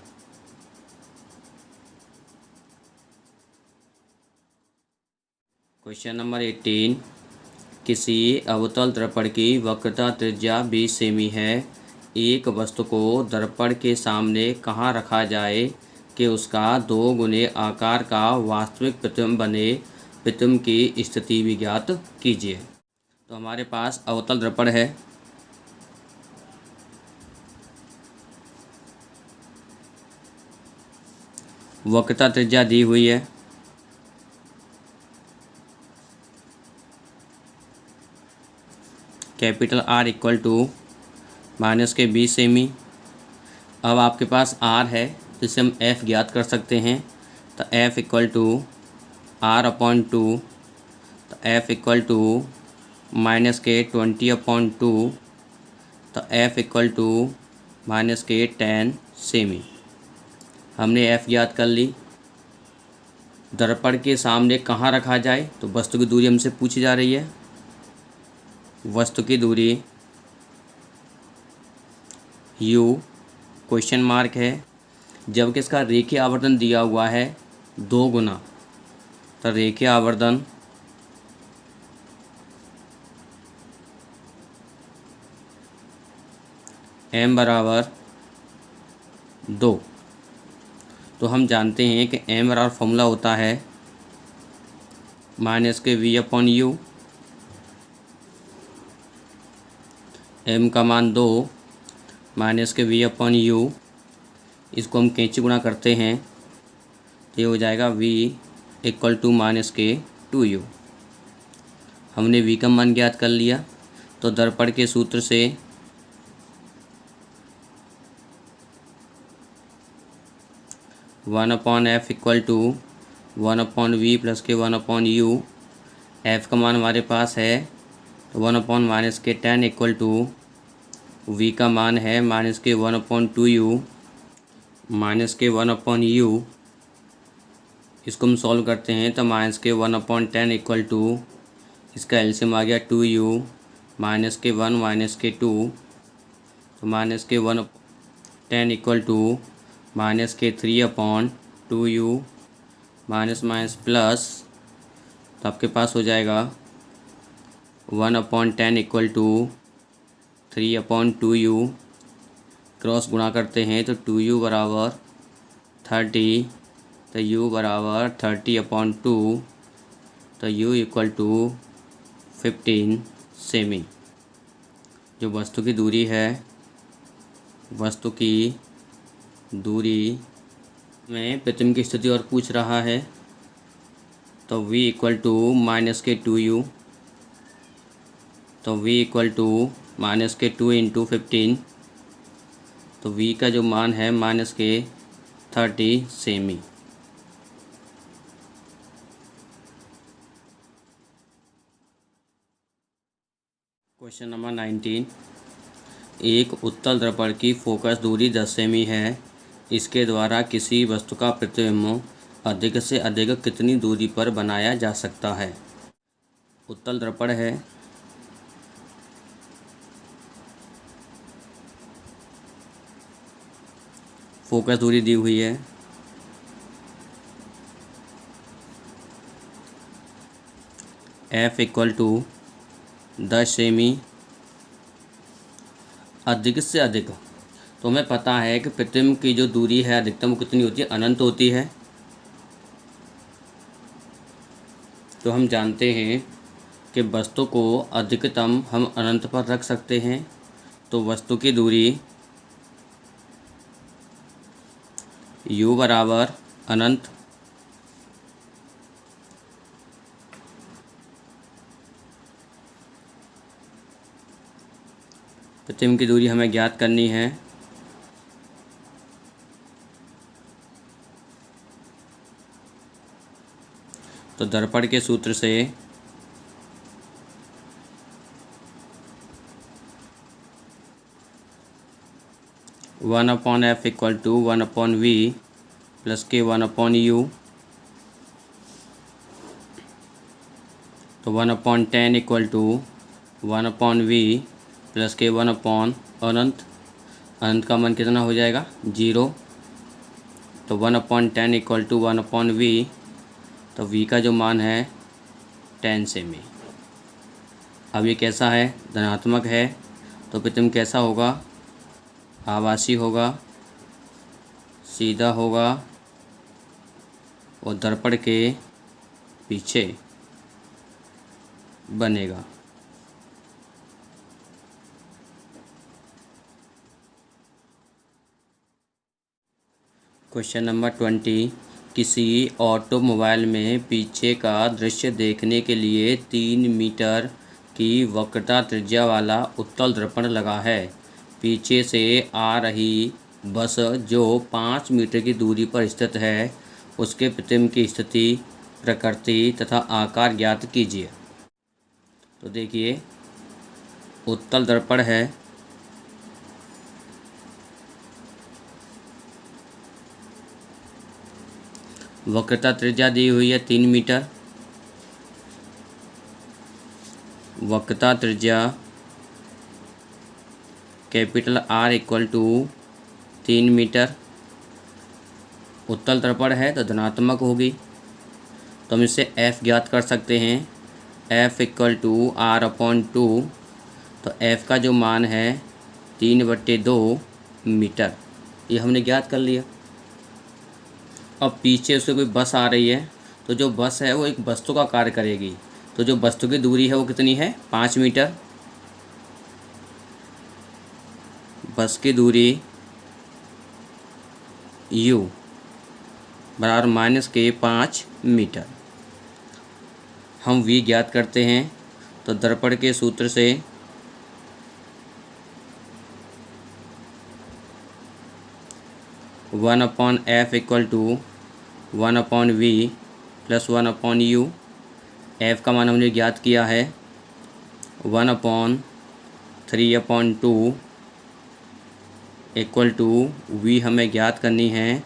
Question number 18। किसी अवतल दर्पण की वक्रता त्रिज्या 20 सेमी है। एक वस्तु को दर्पण के सामने कहाँ रखा जाए कि उसका 2 गुने आकार का वास्तविक प्रतिबिंब बने? प्रतिबिंब की स्थिति भी ज्ञात कीजिए। तो हमारे पास अवतल दर्पण है, वक्रता त्रिज्या दी हुई है, कैपिटल R इक्वल टू -20 सेमी। अब आपके पास R है जिसे हम F ज्ञात कर सकते हैं, तो F इक्वल टू R/2, तो F इक्वल टू -20/2, तो F इक्वल टू -10 सेमी। हमने F ज्ञात कर ली। दर्पण के सामने कहाँ रखा जाए, तो वस्तु की दूरी हमसे पूछी जा रही है। वस्तु की दूरी u क्वेश्चन मार्क है, जबकि इसका रेखीय आवर्धन दिया हुआ है 2 गुना, तो रेखीय आवर्धन m बराबर 2। तो हम जानते हैं कि m बराबर फॉर्मूला होता है -v/u। m का मान 2 -v/u, इसको हम कैंची गुणा करते हैं तो ये हो जाएगा v = -k/2u। हमने v का मान ज्ञात कर लिया, तो दर्पण के सूत्र से one upon F equal to 1/v + k/1/u। F का मान हमारे पास है तो 1/-k tan equal to v का मान है -k1/2u -k1/u। इसको हम सॉल्व करते हैं तो -k1/tan इक्वल टू इसका एलसीएम आ गया 2u -k1 -k2, तो -k1/tan equal to -k3/2u minus plus, तो आपके पास हो जाएगा 1/tan equal to 3/2u। Cross गुणा करते हैं तो 2u बराबर 30, तो u बराबर 30/2, तो u इक्वल टू 15 सेमी। जो वस्तु की दूरी है, वस्तु की दूरी में प्रतिबिंब की स्थिति और पूछ रहा है, तो v = -k2u, तो v = -k2 × 15, तो v का जो मान है -k30 सेमी। क्वेश्चन नंबर 19, एक उत्तल दर्पण की फोकस दूरी 10 सेमी है। इसके द्वारा किसी वस्तु का प्रतिबिंब अधिक से अधिक कितनी दूरी पर बनाया जा सकता है। उत्तल दर्पण है, फोकस दूरी दी हुई है, f = 10 सेमी। अधिक से अधिक, तो हमें पता है कि प्रतिबिंब की जो दूरी है अधिकतम कितनी होती है, अनंत होती है। तो हम जानते हैं कि वस्तु को अधिकतम हम अनंत पर रख सकते हैं, तो वस्तु की दूरी u बराबर अनंत प्रतिबिंब की दूरी हमें ज्ञात करनी है, तो दर्पण के सूत्र से one upon F equal to 1/v + k1/u, तो 1/tan इक्वल टू 1/v + k1/अनंत। अनंत का मान कितना हो जाएगा, 0, तो 1/tan इक्वल टू 1/v, तो v का जो मान है 10 सेमी। अब ये कैसा है, धनात्मक है, तो प्रतिबिंब कैसा होगा, आभासी होगा, सीधा होगा और दर्पण के पीछे बनेगा। क्वेश्चन नंबर 20, किसी ऑटोमोबाइल में पीछे का दृश्य देखने के लिए 3 मीटर की वक्रता त्रिज्या वाला उत्तल दर्पण लगा है। पीछे से आ रही बस जो 5 मीटर की दूरी पर स्थित है, उसके प्रतिबिंब की स्थिति, प्रकृति तथा आकार ज्ञात कीजिए। तो देखिए, उत्तल दर्पण है, वक्रता त्रिज्या दी हुई है 3 मीटर। वक्रता त्रिज्या capital R equal to 3 metre. उत्तल दर्पण है तो धनात्मक होगी, तो हम इससे F ज्ञात कर सकते हैं। F इक्वल टू R/2, तो F का जो मान है 3/2 मीटर, ये हमने ज्ञात कर लिया। अब पीछे उससे कोई बस आ रही है, तो जो बस है वो एक वस्तु का कार्य करेगी, तो जो वस्तु की दूरी है वो कितनी है? 5 मीटर। बस की दूरी U बराबर -5 मीटर। हम V ज्ञात करते हैं, तो दर्पण के सूत्र से one upon F equal to 1/V plus 1/U। F का मान हमने ज्ञात किया है 1/3/2 इक्वल टू V हमें ज्ञात करनी है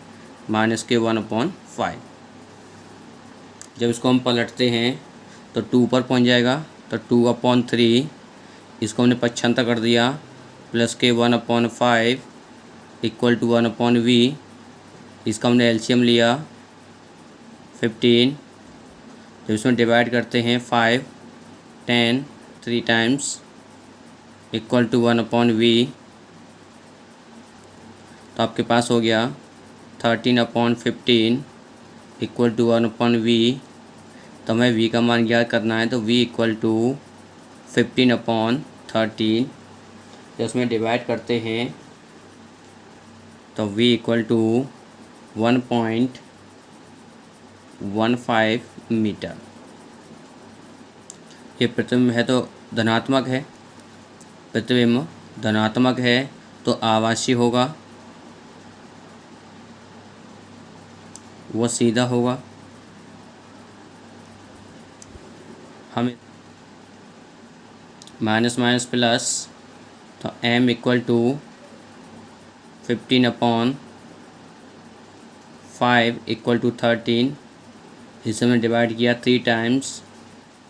-1/5। जब इसको हम पलटते हैं तो 2 पर पहुंच जाएगा, तो 2/3 इसको हमने पक्षांतर कर दिया, प्लस के 1/5 इक्वल टू 1/V। इसका हमने एलसीएम लिया 15। जब इसमें डिवाइड करते हैं 5, 10 3 टाइम्स इक्वल टू 1/V, तो आपके पास हो गया 13/15 इक्वल टू 1/V। तो हमें V का मान ज्ञात करना है, तो V इक्वल टू 15/13। जब उसमें डिवाइड करते हैं तो V इक्वल टू 1.15 मीटर। ये प्रतिबिंब है तो धनात्मक है, प्रतिबिंब धनात्मक है तो आवासीय होगा, वो सीधा होगा। हमें माइनस माइनस प्लस, तो M equal to 15/5 equal to 13। इसे हमने डिवाइड किया 3 टाइम्स,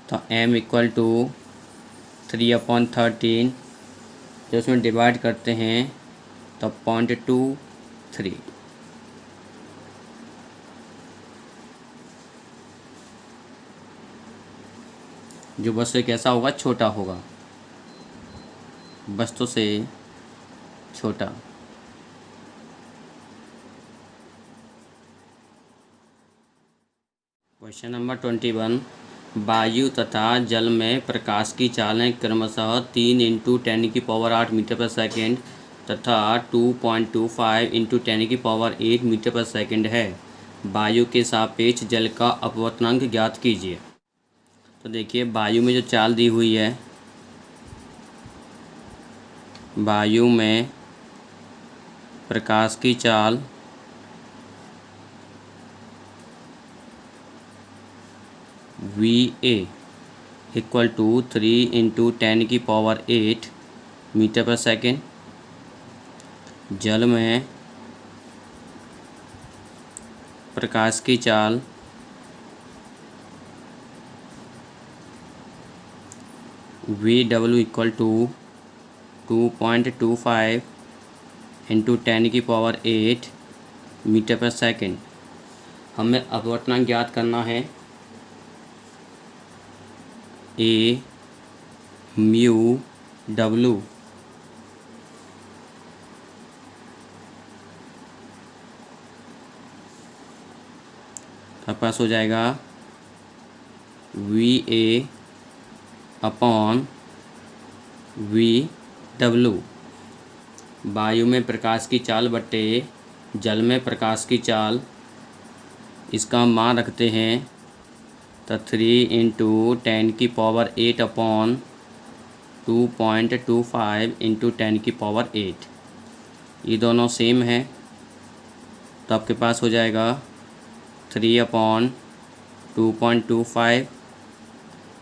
तो M इक्वल टू 3/13। जब उसमें डिवाइड करते हैं तो 0.23। जो बस से कैसा होगा? छोटा होगा, वस्तु से छोटा। Question number 21। वायु तथा जल में प्रकाश की चालें क्रमशः 3 × 10⁸ मीटर पर सेकेंड तथा 2.25 × 10⁸ मीटर पर सेकेंड है। वायु के सापेक्ष जल का अपवर्तनांक ज्ञात कीजिए। तो देखिए, वायु में जो चाल दी हुई है, वायु में प्रकाश की चाल VA इक्वल टू 3 × 10⁸ मीटर पर सेकेंड। जल में प्रकाश की चाल VW इक्वल टू 2.25 × 10⁸ मीटर पर सेकेंड। हमें अपवर्तनांक ज्ञात करना है। A म्यू W आपके पास हो जाएगा VA/VW। वायु में प्रकाश की चाल बटे जल में प्रकाश की चाल, इसका मान रखते हैं तो 3 × 10⁸ 2.25 × 10⁸। ये दोनों सेम है, तो आपके पास हो जाएगा 3/2.25।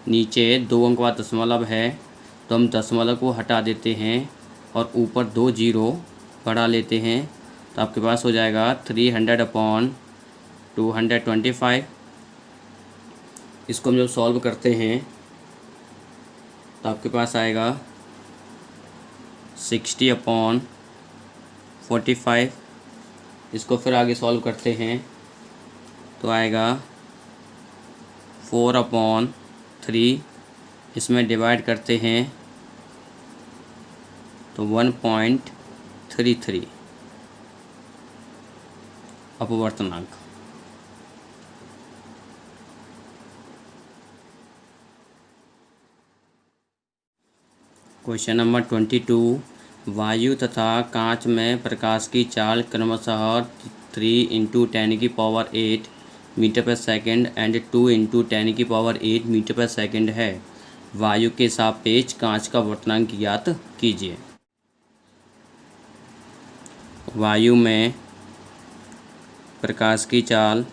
नीचे 2 अंक का दशमलव है, तो हम दशमलव को हटा देते हैं और ऊपर 2 जीरो बढ़ा लेते हैं, तो आपके पास हो जाएगा 300/10⁻⁴ 225। इसको हम जब सॉल्व करते हैं तो आपके पास आएगा 60/45। इसको फिर आगे सॉल्व करते हैं तो आएगा 4/3। इसमें डिवाइड करते हैं तो 1.33 अपवर्तनांक। Question number 22। वायु तथा कांच में प्रकाश की चाल क्रमशः 3 × 10⁸ मीटर पर सेकंड एंड 2 × 10⁸ मीटर पर सेकंड है। वायु के सापेक्ष कांच का वर्तनांक ज्ञात कीजिए। वायु में प्रकाश की चाल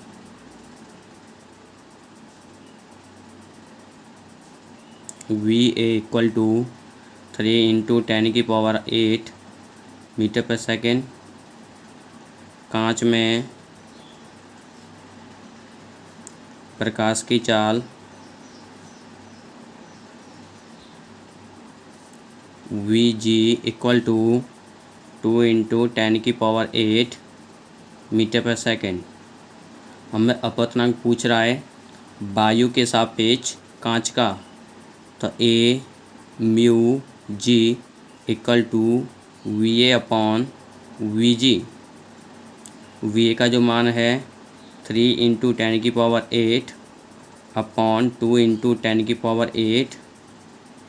VA = 3 × 10⁸ मीटर पर सेकंड। कांच में प्रकाश की चाल VG = 2 × 10⁸ मीटर पर सेकंड। हमें अपवर्तनांक पूछ रहा है वायु के सापेक्ष कांच का, तो μg = VA/VG। VA का जो मान है 3 × 10⁸ अपॉन 2 × 10⁸,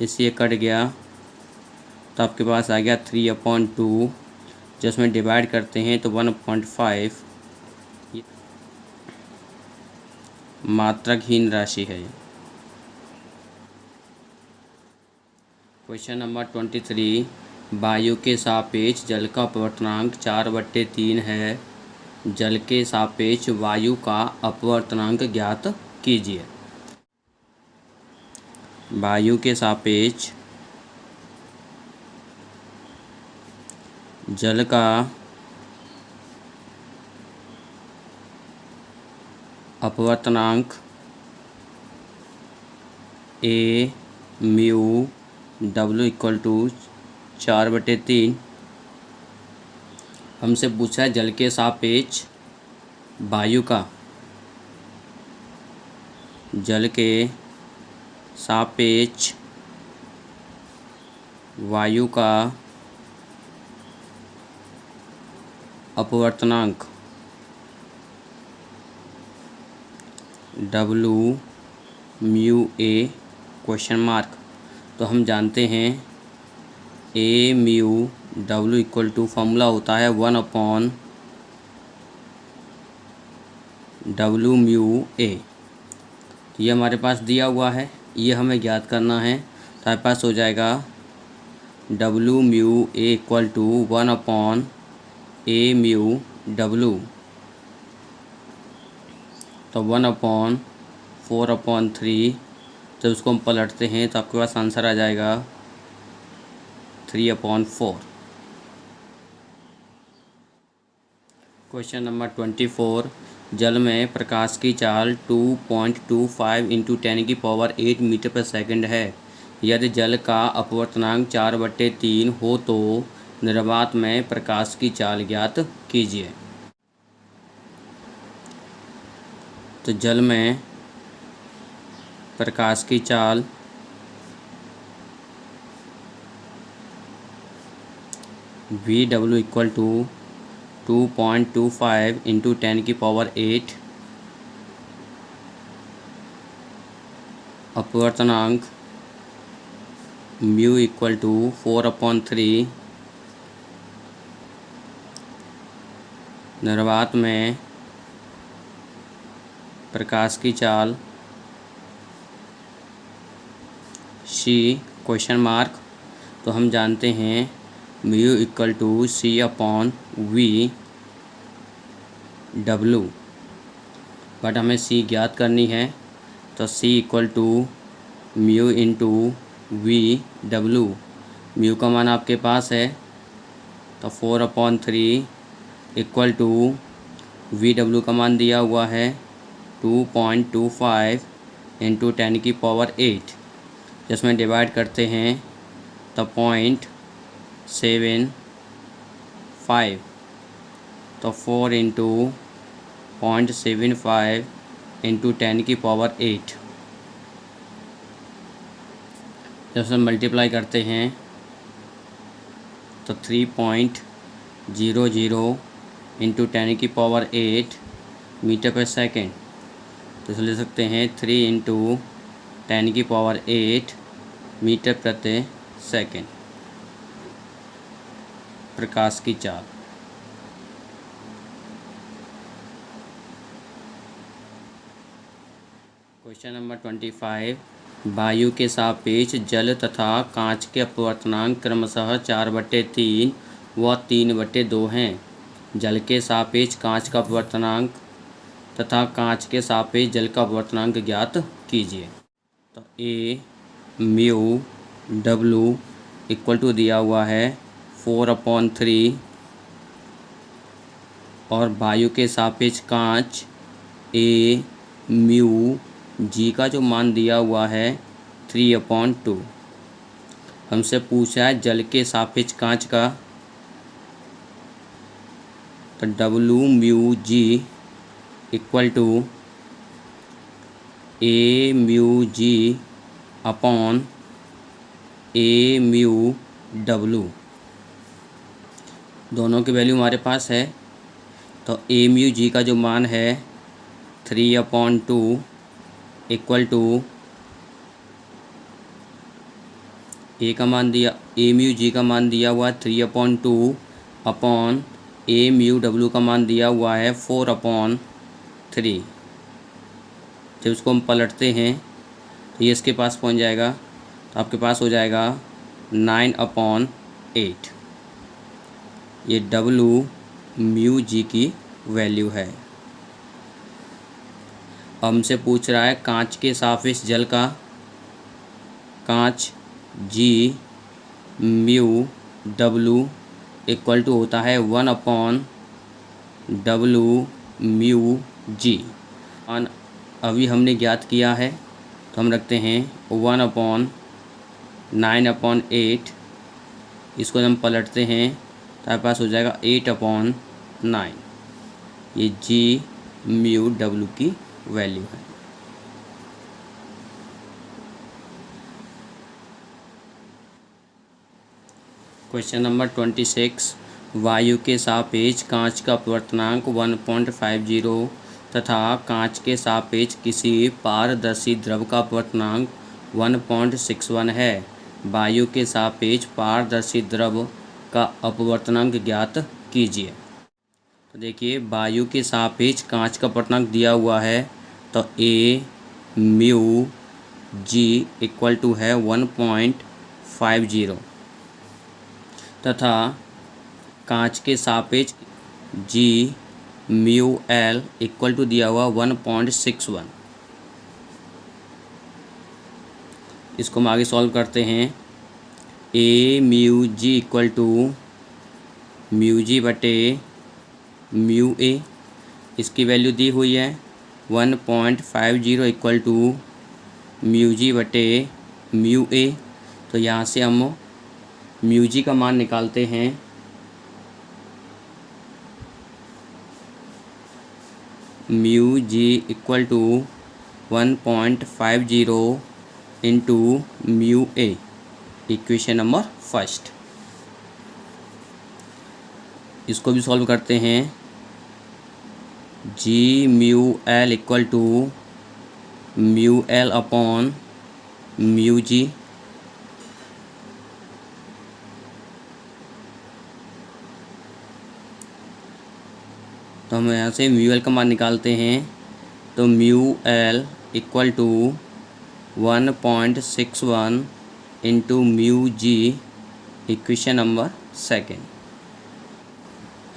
इससे कट गया तो आपके पास आ गया 3/2, जिसमें डिवाइड करते हैं तो 1.5। मात्रकहीन राशि है। Question number 23। वायु के सापेक्ष जल का अपवर्तनांक 4/3 है। जल के सापेक्ष वायु का अपवर्तनांक ज्ञात कीजिए। वायु के सापेक्ष जल का अपवर्तनांक AμW = 4/3। हमसे पूछा है जल के सापेक्ष वायु का, जल के सापेक्ष वायु का अपवर्तनांक WμA ? तो हम जानते हैं AμW = फॉर्मूला होता है 1/WμA। ये हमारे पास दिया हुआ है, ये हमें ज्ञात करना है। तो हमारे पास हो जाएगा WμA = 1/AμW। तो 1/4/3, जब उसको हम पलटते हैं तो आपके पास आंसर आ जाएगा 3/4। Question number 24। जल में प्रकाश की चाल 2.25 × 10⁸ मीटर पर सेकंड है। यदि जल का अपवर्तनांक 4/3 हो तो निर्वात में प्रकाश की चाल ज्ञात कीजिए। तो जल में प्रकाश की चाल VW = 2.25 × 10⁸। अपवर्तनांक μ = 4/3। निर्वात में प्रकाश की चाल C ? तो हम जानते हैं μ = C/V W, बट हमें C ज्ञात करनी है। तो C = μ × VW। म्यू का मान आपके पास है, तो 4/3 = वी डब्ल्यू का मान दिया हुआ है 2.25 इंटू 10⁸ जिसमें डिवाइड करते हैं तो 0.75 तो 4 इंटू 0.75 इंटू 10⁸ जब से मल्टीप्लाई करते हैं तो 3.00 इंटू 10⁸ मीटर पर सेकेंड। तो इसे ले सकते हैं 3 इंटू 10⁸ मीटर प्रति सेकेंड, प्रकाश की चाल। क्वेश्चन नंबर 25, वायु के सापेक्ष जल तथा कांच के अपवर्तनांक क्रमशः 4/3 व 3/2 हैं। जल के सापेक्ष कांच का अपवर्तनांक तथा कांच के सापेक्ष जल का अपवर्तनांक ज्ञात कीजिए। तो A mu W equal to दिया हुआ है 4/3 और वायु के सापेक्ष कांच ए म्यू जी का जो मान दिया हुआ है 3/2। हमसे पूछा है जल के सापेक्ष कांच का, तो W mu G equal to A mu G upon A mu W. दोनों की वैल्यू हमारे पास है, तो ए म्यू जी का जो मान है 3/2 इक्वल टू ए का मान दिया, ए म्यू जी का मान दिया हुआ 3/2 अपॉन ए म्यू डब्ल्यू का मान दिया हुआ है 4/3। जब इसको हम पलटते हैं तो ये इसके पास पहुंच जाएगा, तो आपके पास हो जाएगा 9/8। ये डब्ल्यू म्यू जी की वैल्यू है। हमसे पूछ रहा है कांच के सापेक्ष जल का, कांच G mu W equal to होता है 1/डब्ल्यू म्यू जी। अभी हमने ज्ञात किया है तो हम रखते हैं 1/9/8। इसको हम पलटते हैं तो हमारे पास हो जाएगा 8/9। ये जी म्यू डब्ल्यू की वैल्यू है। क्वेश्चन नंबर 26, वायु के सापेक्ष कांच का अपवर्तनांक 1.50 तथा कांच के सापेक्ष किसी पारदर्शी द्रव का अपवर्तनांक 1.61 है। वायु के सापेक्ष पारदर्शी द्रव का अपवर्तनांक ज्ञात कीजिए। तो देखिए वायु के सापेक्ष कांच का अपवर्तनांक दिया हुआ है, तो A mu G equal to है 1.50 तथा कांच के सापेक्ष G mu L equal to दिया हुआ 1.61। इसको हम आगे सॉल्व करते हैं। A mu G equal to mu G बटे म्यू ए, इसकी वैल्यू दी हुई है 1.50 इक्वल टू म्यू जी बटे म्यू ए। तो यहाँ से हम म्यू जी का मान निकालते हैं। Mu G equal to 1.50 into mu A, equation number first. इसको भी सॉल्व करते हैं। G mu L equal to mu L upon mu G. तो हम यहाँ से म्यू एल का मान निकालते हैं, तो mu L equal to 1.61 into mu G, equation number second.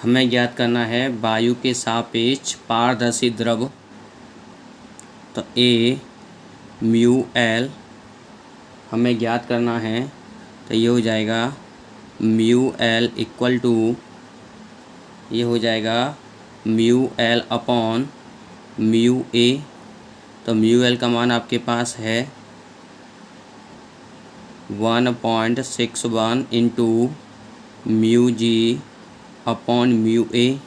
हमें ज्ञात करना है वायु के सापेक्ष पारदर्शी द्रव, तो ए म्यू एल हमें ज्ञात करना है, तो ये हो जाएगा म्यू एल इक्वल टू, ये हो जाएगा mu L upon mu A. तो म्यू एल का मान आपके पास है 1.61 into mu G upon mu A.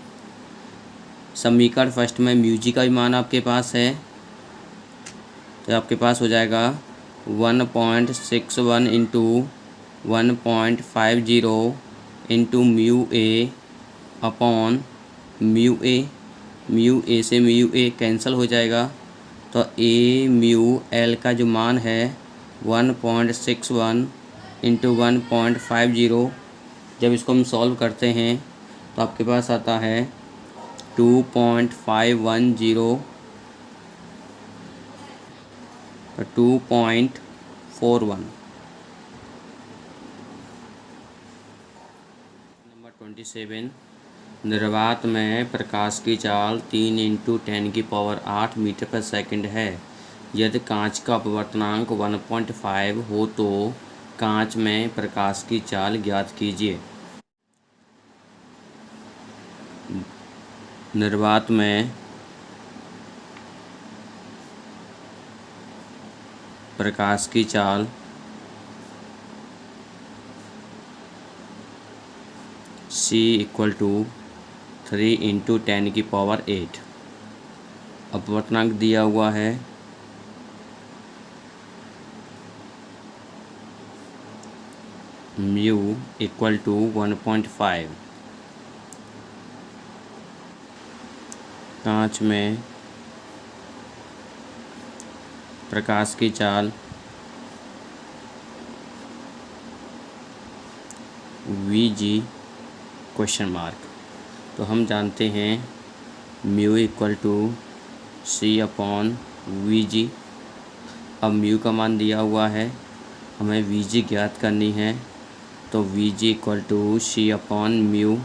समीकरण फर्स्ट में म्यू जी का भी मान आपके पास है, तो आपके पास हो जाएगा 1.61 into 1.50 into mu A upon mu A. Mu A से म्यू ए कैंसिल हो जाएगा, तो ए म्यू एल का जो मान है 1.61 इंटू 1.50। जब इसको हम सॉल्व करते हैं तो आपके पास आता है 2.510, 2.41। नंबर 27, निर्वात में प्रकाश की चाल 3 × 10⁸ मीटर पर सेकंड है। यदि कांच का अपवर्तनांक 1.5 हो तो कांच में प्रकाश की चाल ज्ञात कीजिए। निर्वात में प्रकाश की चाल c = 3 × 10⁸। अपवर्तनांक दिया हुआ है म्यू = 1.5। कांच में प्रकाश की चाल Vg ? तो हम जानते हैं म्यू = c/Vg। अब म्यू का मान दिया हुआ है, हमें Vg ज्ञात करनी है, तो Vg = c/μ।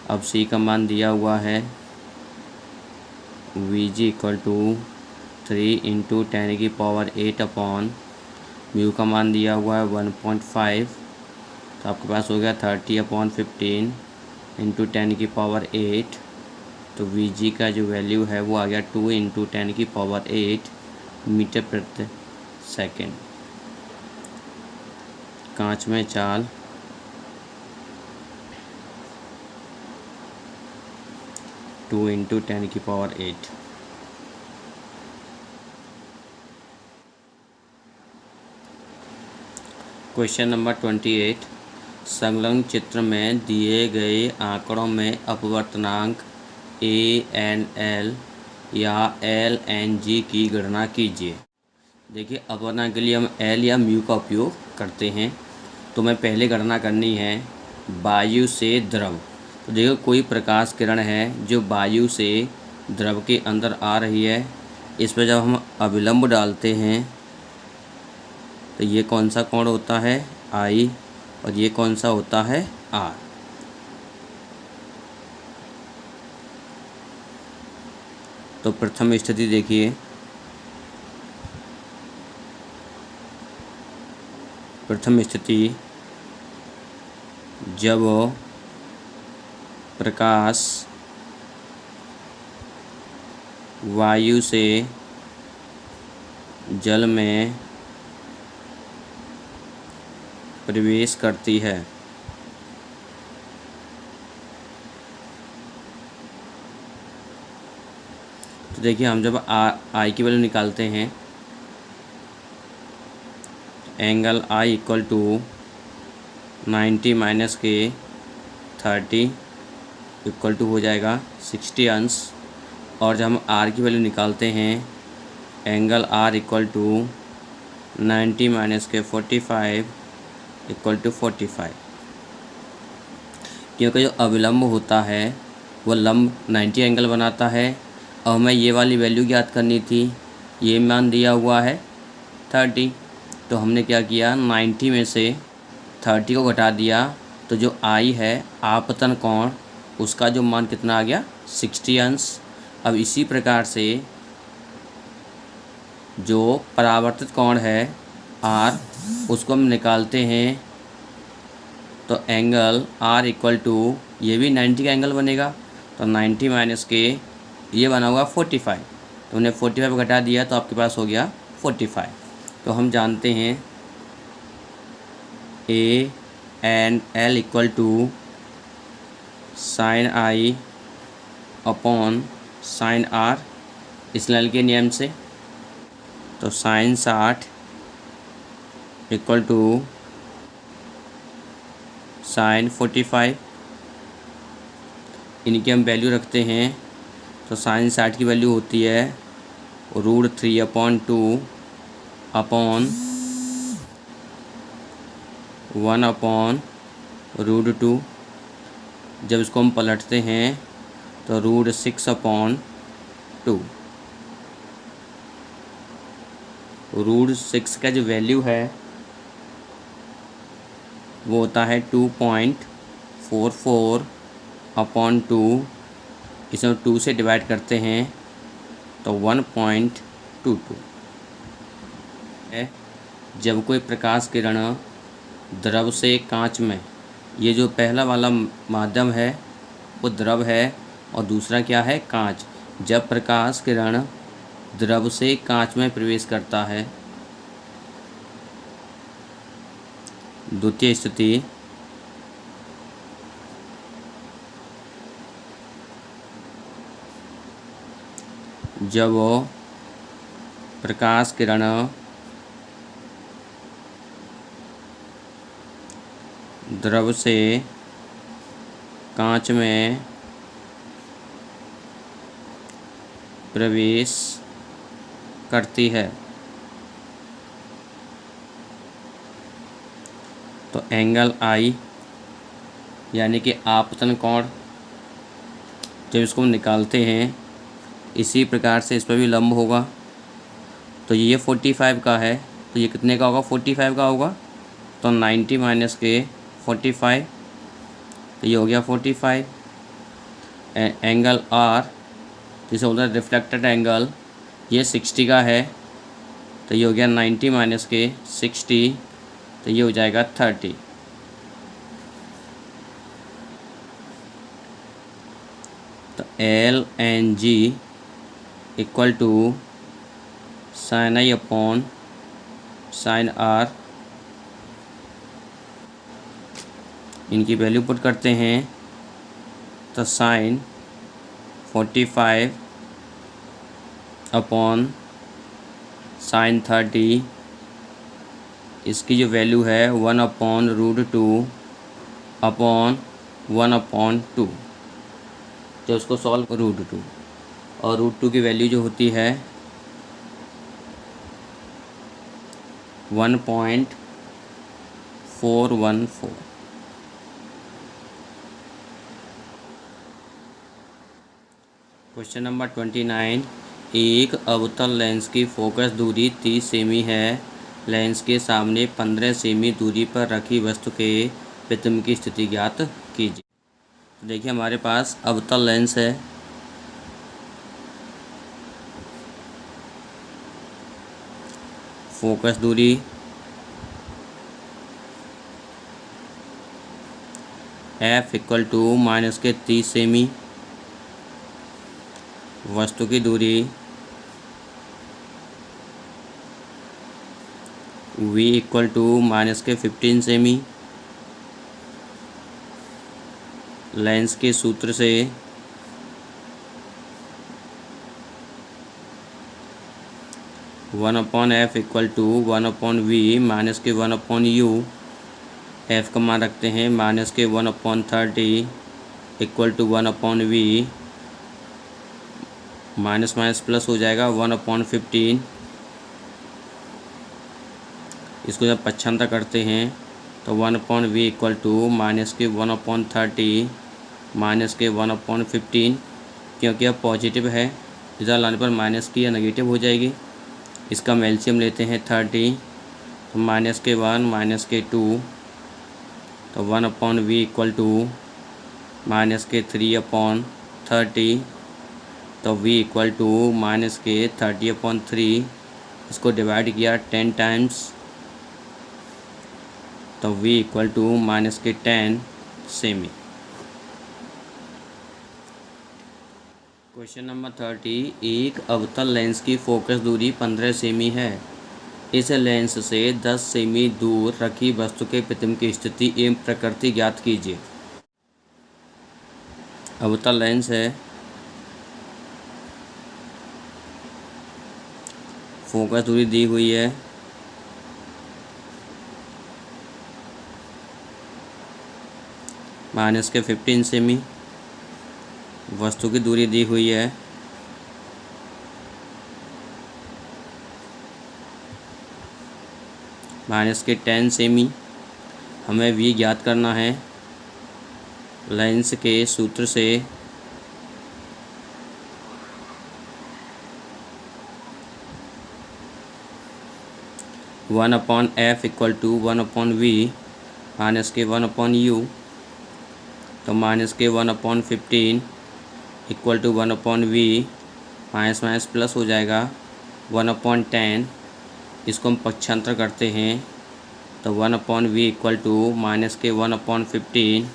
अब c का मान दिया हुआ है Vg = 3 × 10⁸ म्यू का मान दिया हुआ है 1.5, तो आपके पास हो गया 30/15 × 10⁸। तो Vg का जो वैल्यू है वो आ गया 2 × 10⁸ मीटर प्रति सेकेंड। कांच में चाल टू × 10⁸। क्वेश्चन नंबर 28, संलग्न चित्र में दिए गए आंकड़ों में अपवर्तनांक ANL या LNG की गणना कीजिए। देखिए, अपवर्तनांक के लिए हम L या म्यू का उपयोग करते हैं। तो मैं पहले गणना करनी है वायु से द्रव। तो देखो, कोई प्रकाश किरण है जो वायु से द्रव के अंदर आ रही है। इस पर जब हम अभिलंब डालते हैं तो ये कौन सा कोण होता है I, और ये कौन सा होता है R। तो प्रथम स्थिति देखिए, प्रथम स्थिति जब प्रकाश वायु से जल में प्रवेश करती है तो देखिए, हम जब I की वैल्यू निकालते हैं, एंगल I = 90 - के 30 = हो जाएगा 60 अंश। और जब हम R की वैल्यू निकालते हैं, एंगल R = 90 - के 45 = 45। क्योंकि जो अविलंब होता है वो लंब 90 एंगल बनाता है, और हमें ये वाली वैल्यू ज्ञात करनी थी। ये मान दिया हुआ है 30, तो हमने क्या किया, 90 में से 30 को घटा दिया, तो जो I है आपतन कोण, उसका जो मान कितना आ गया 60 अंश। अब इसी प्रकार से जो परावर्तित कोण है R, उसको हम निकालते हैं, तो एंगल R = ये भी 90 का एंगल बनेगा। तो 90 माइनस के ये बना होगा 45, तो उन्हें 45 घटा दिया तो आपके पास हो गया 45। तो हम जानते हैं A N L equal to sine I upon sine R Snell के नियम से। तो साइन 60 इक्वल टू साइन 45, इनकी हम वैल्यू रखते हैं। तो साइन 60 की वैल्यू होती है √3/2 अपॉन 1/√2। जब इसको हम पलटते हैं तो √6/2। √6 का जो वैल्यू है वो होता है 2.44/2। इसे 2 से डिवाइड करते हैं तो 1.22 है। जब कोई प्रकाश किरण द्रव से कांच में, ये जो पहला वाला माध्यम है वो द्रव है और दूसरा क्या है, कांच। जब प्रकाश किरण द्रव से कांच में प्रवेश करता है, द्वितीय स्थिति, जब प्रकाश किरण द्रव से कांच में प्रवेश करती है तो एंगल आई यानी कि आपतन कोण, जब इसको हम निकालते हैं इसी प्रकार से इस पर भी लंब होगा। तो ये 45 का है तो ये कितने का होगा, 45 का होगा। तो 90 माइनस के 45, तो ये हो गया 45। एंगल आर जिसे बोलते हैं रिफ्लेक्टेड एंगल, ये 60 का है तो ये हो गया 90 माइनस के 60, तो ये हो जाएगा 30। तो L N G equal to sine I upon sine R, इनकी वैल्यू पुट करते हैं तो साइन 45 अपॉन साइन 30, इसकी जो वैल्यू है 1/√2 अपॉन 1/2। तो उसको सॉल्व √2 और √2 की वैल्यू जो होती है 1.414। क्वेश्चन नंबर 29, एक अवतल लेंस की फोकस दूरी 30 सेमी है। लेंस के सामने 15 सेमी दूरी पर रखी वस्तु के प्रतिबिंब की स्थिति ज्ञात कीजिए। तो देखिए हमारे पास अवतल लेंस है, फोकस दूरी f इक्वल टू -30 सेमी, वस्तु की दूरी v इक्वल टू -15 सेमी। लेंस के सूत्र से (1/f equal to 1/v -1/u), f का मान रखते हैं -1/30 equal to 1/v, minus minus plus हो जाएगा 1/15। इसको जब पक्षांतर करते हैं तो 1/v इक्वल टू -1/30 -1/15, क्योंकि अब पॉजिटिव है, इधर लाने पर माइनस की या नेगेटिव हो जाएगी। इसका हम एलसीएम लेते हैं 30, तो -1 -2, तो 1/v इक्वल टू -3/30, तो v इक्वल टू -30/3। इसको डिवाइड किया 10 टाइम्स तो v इक्वल टू -10 सेमी। क्वेश्चन नंबर 30, एक अवतल लेंस की फोकस दूरी 15 सेमी है। इस लेंस से 10 सेमी दूर रखी वस्तु के प्रतिबिंब की स्थिति एवं प्रकृति ज्ञात कीजिए। अवतल लेंस है, फोकस दूरी दी हुई है, माइनस के 15 सेमी, वस्तु की दूरी दी हुई है, माइनस के 10 सेमी। हमें v ज्ञात करना है। लेंस के सूत्र से one upon F equal to 1/v minus के 1/u, तो माइनस के 1/15 equal to 1/v, minus minus plus हो जाएगा 1/10। इसको हम पक्षांतर करते हैं तो 1/v इक्वल टू माइनस के 1/15,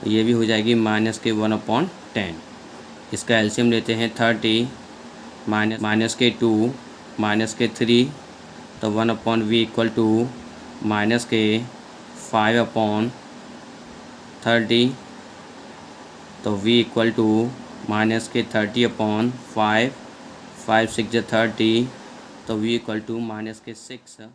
ये भी हो जाएगी माइनस के 1/10। इसका एलसीएम लेते हैं 30 माइनस के 2 माइनस के 3, तो 1/v इक्वल टू माइनस के 5/30, तो v इक्वल टू माइनस के 30/5, 5 6 30, तो v इक्वल टू माइनस के 6।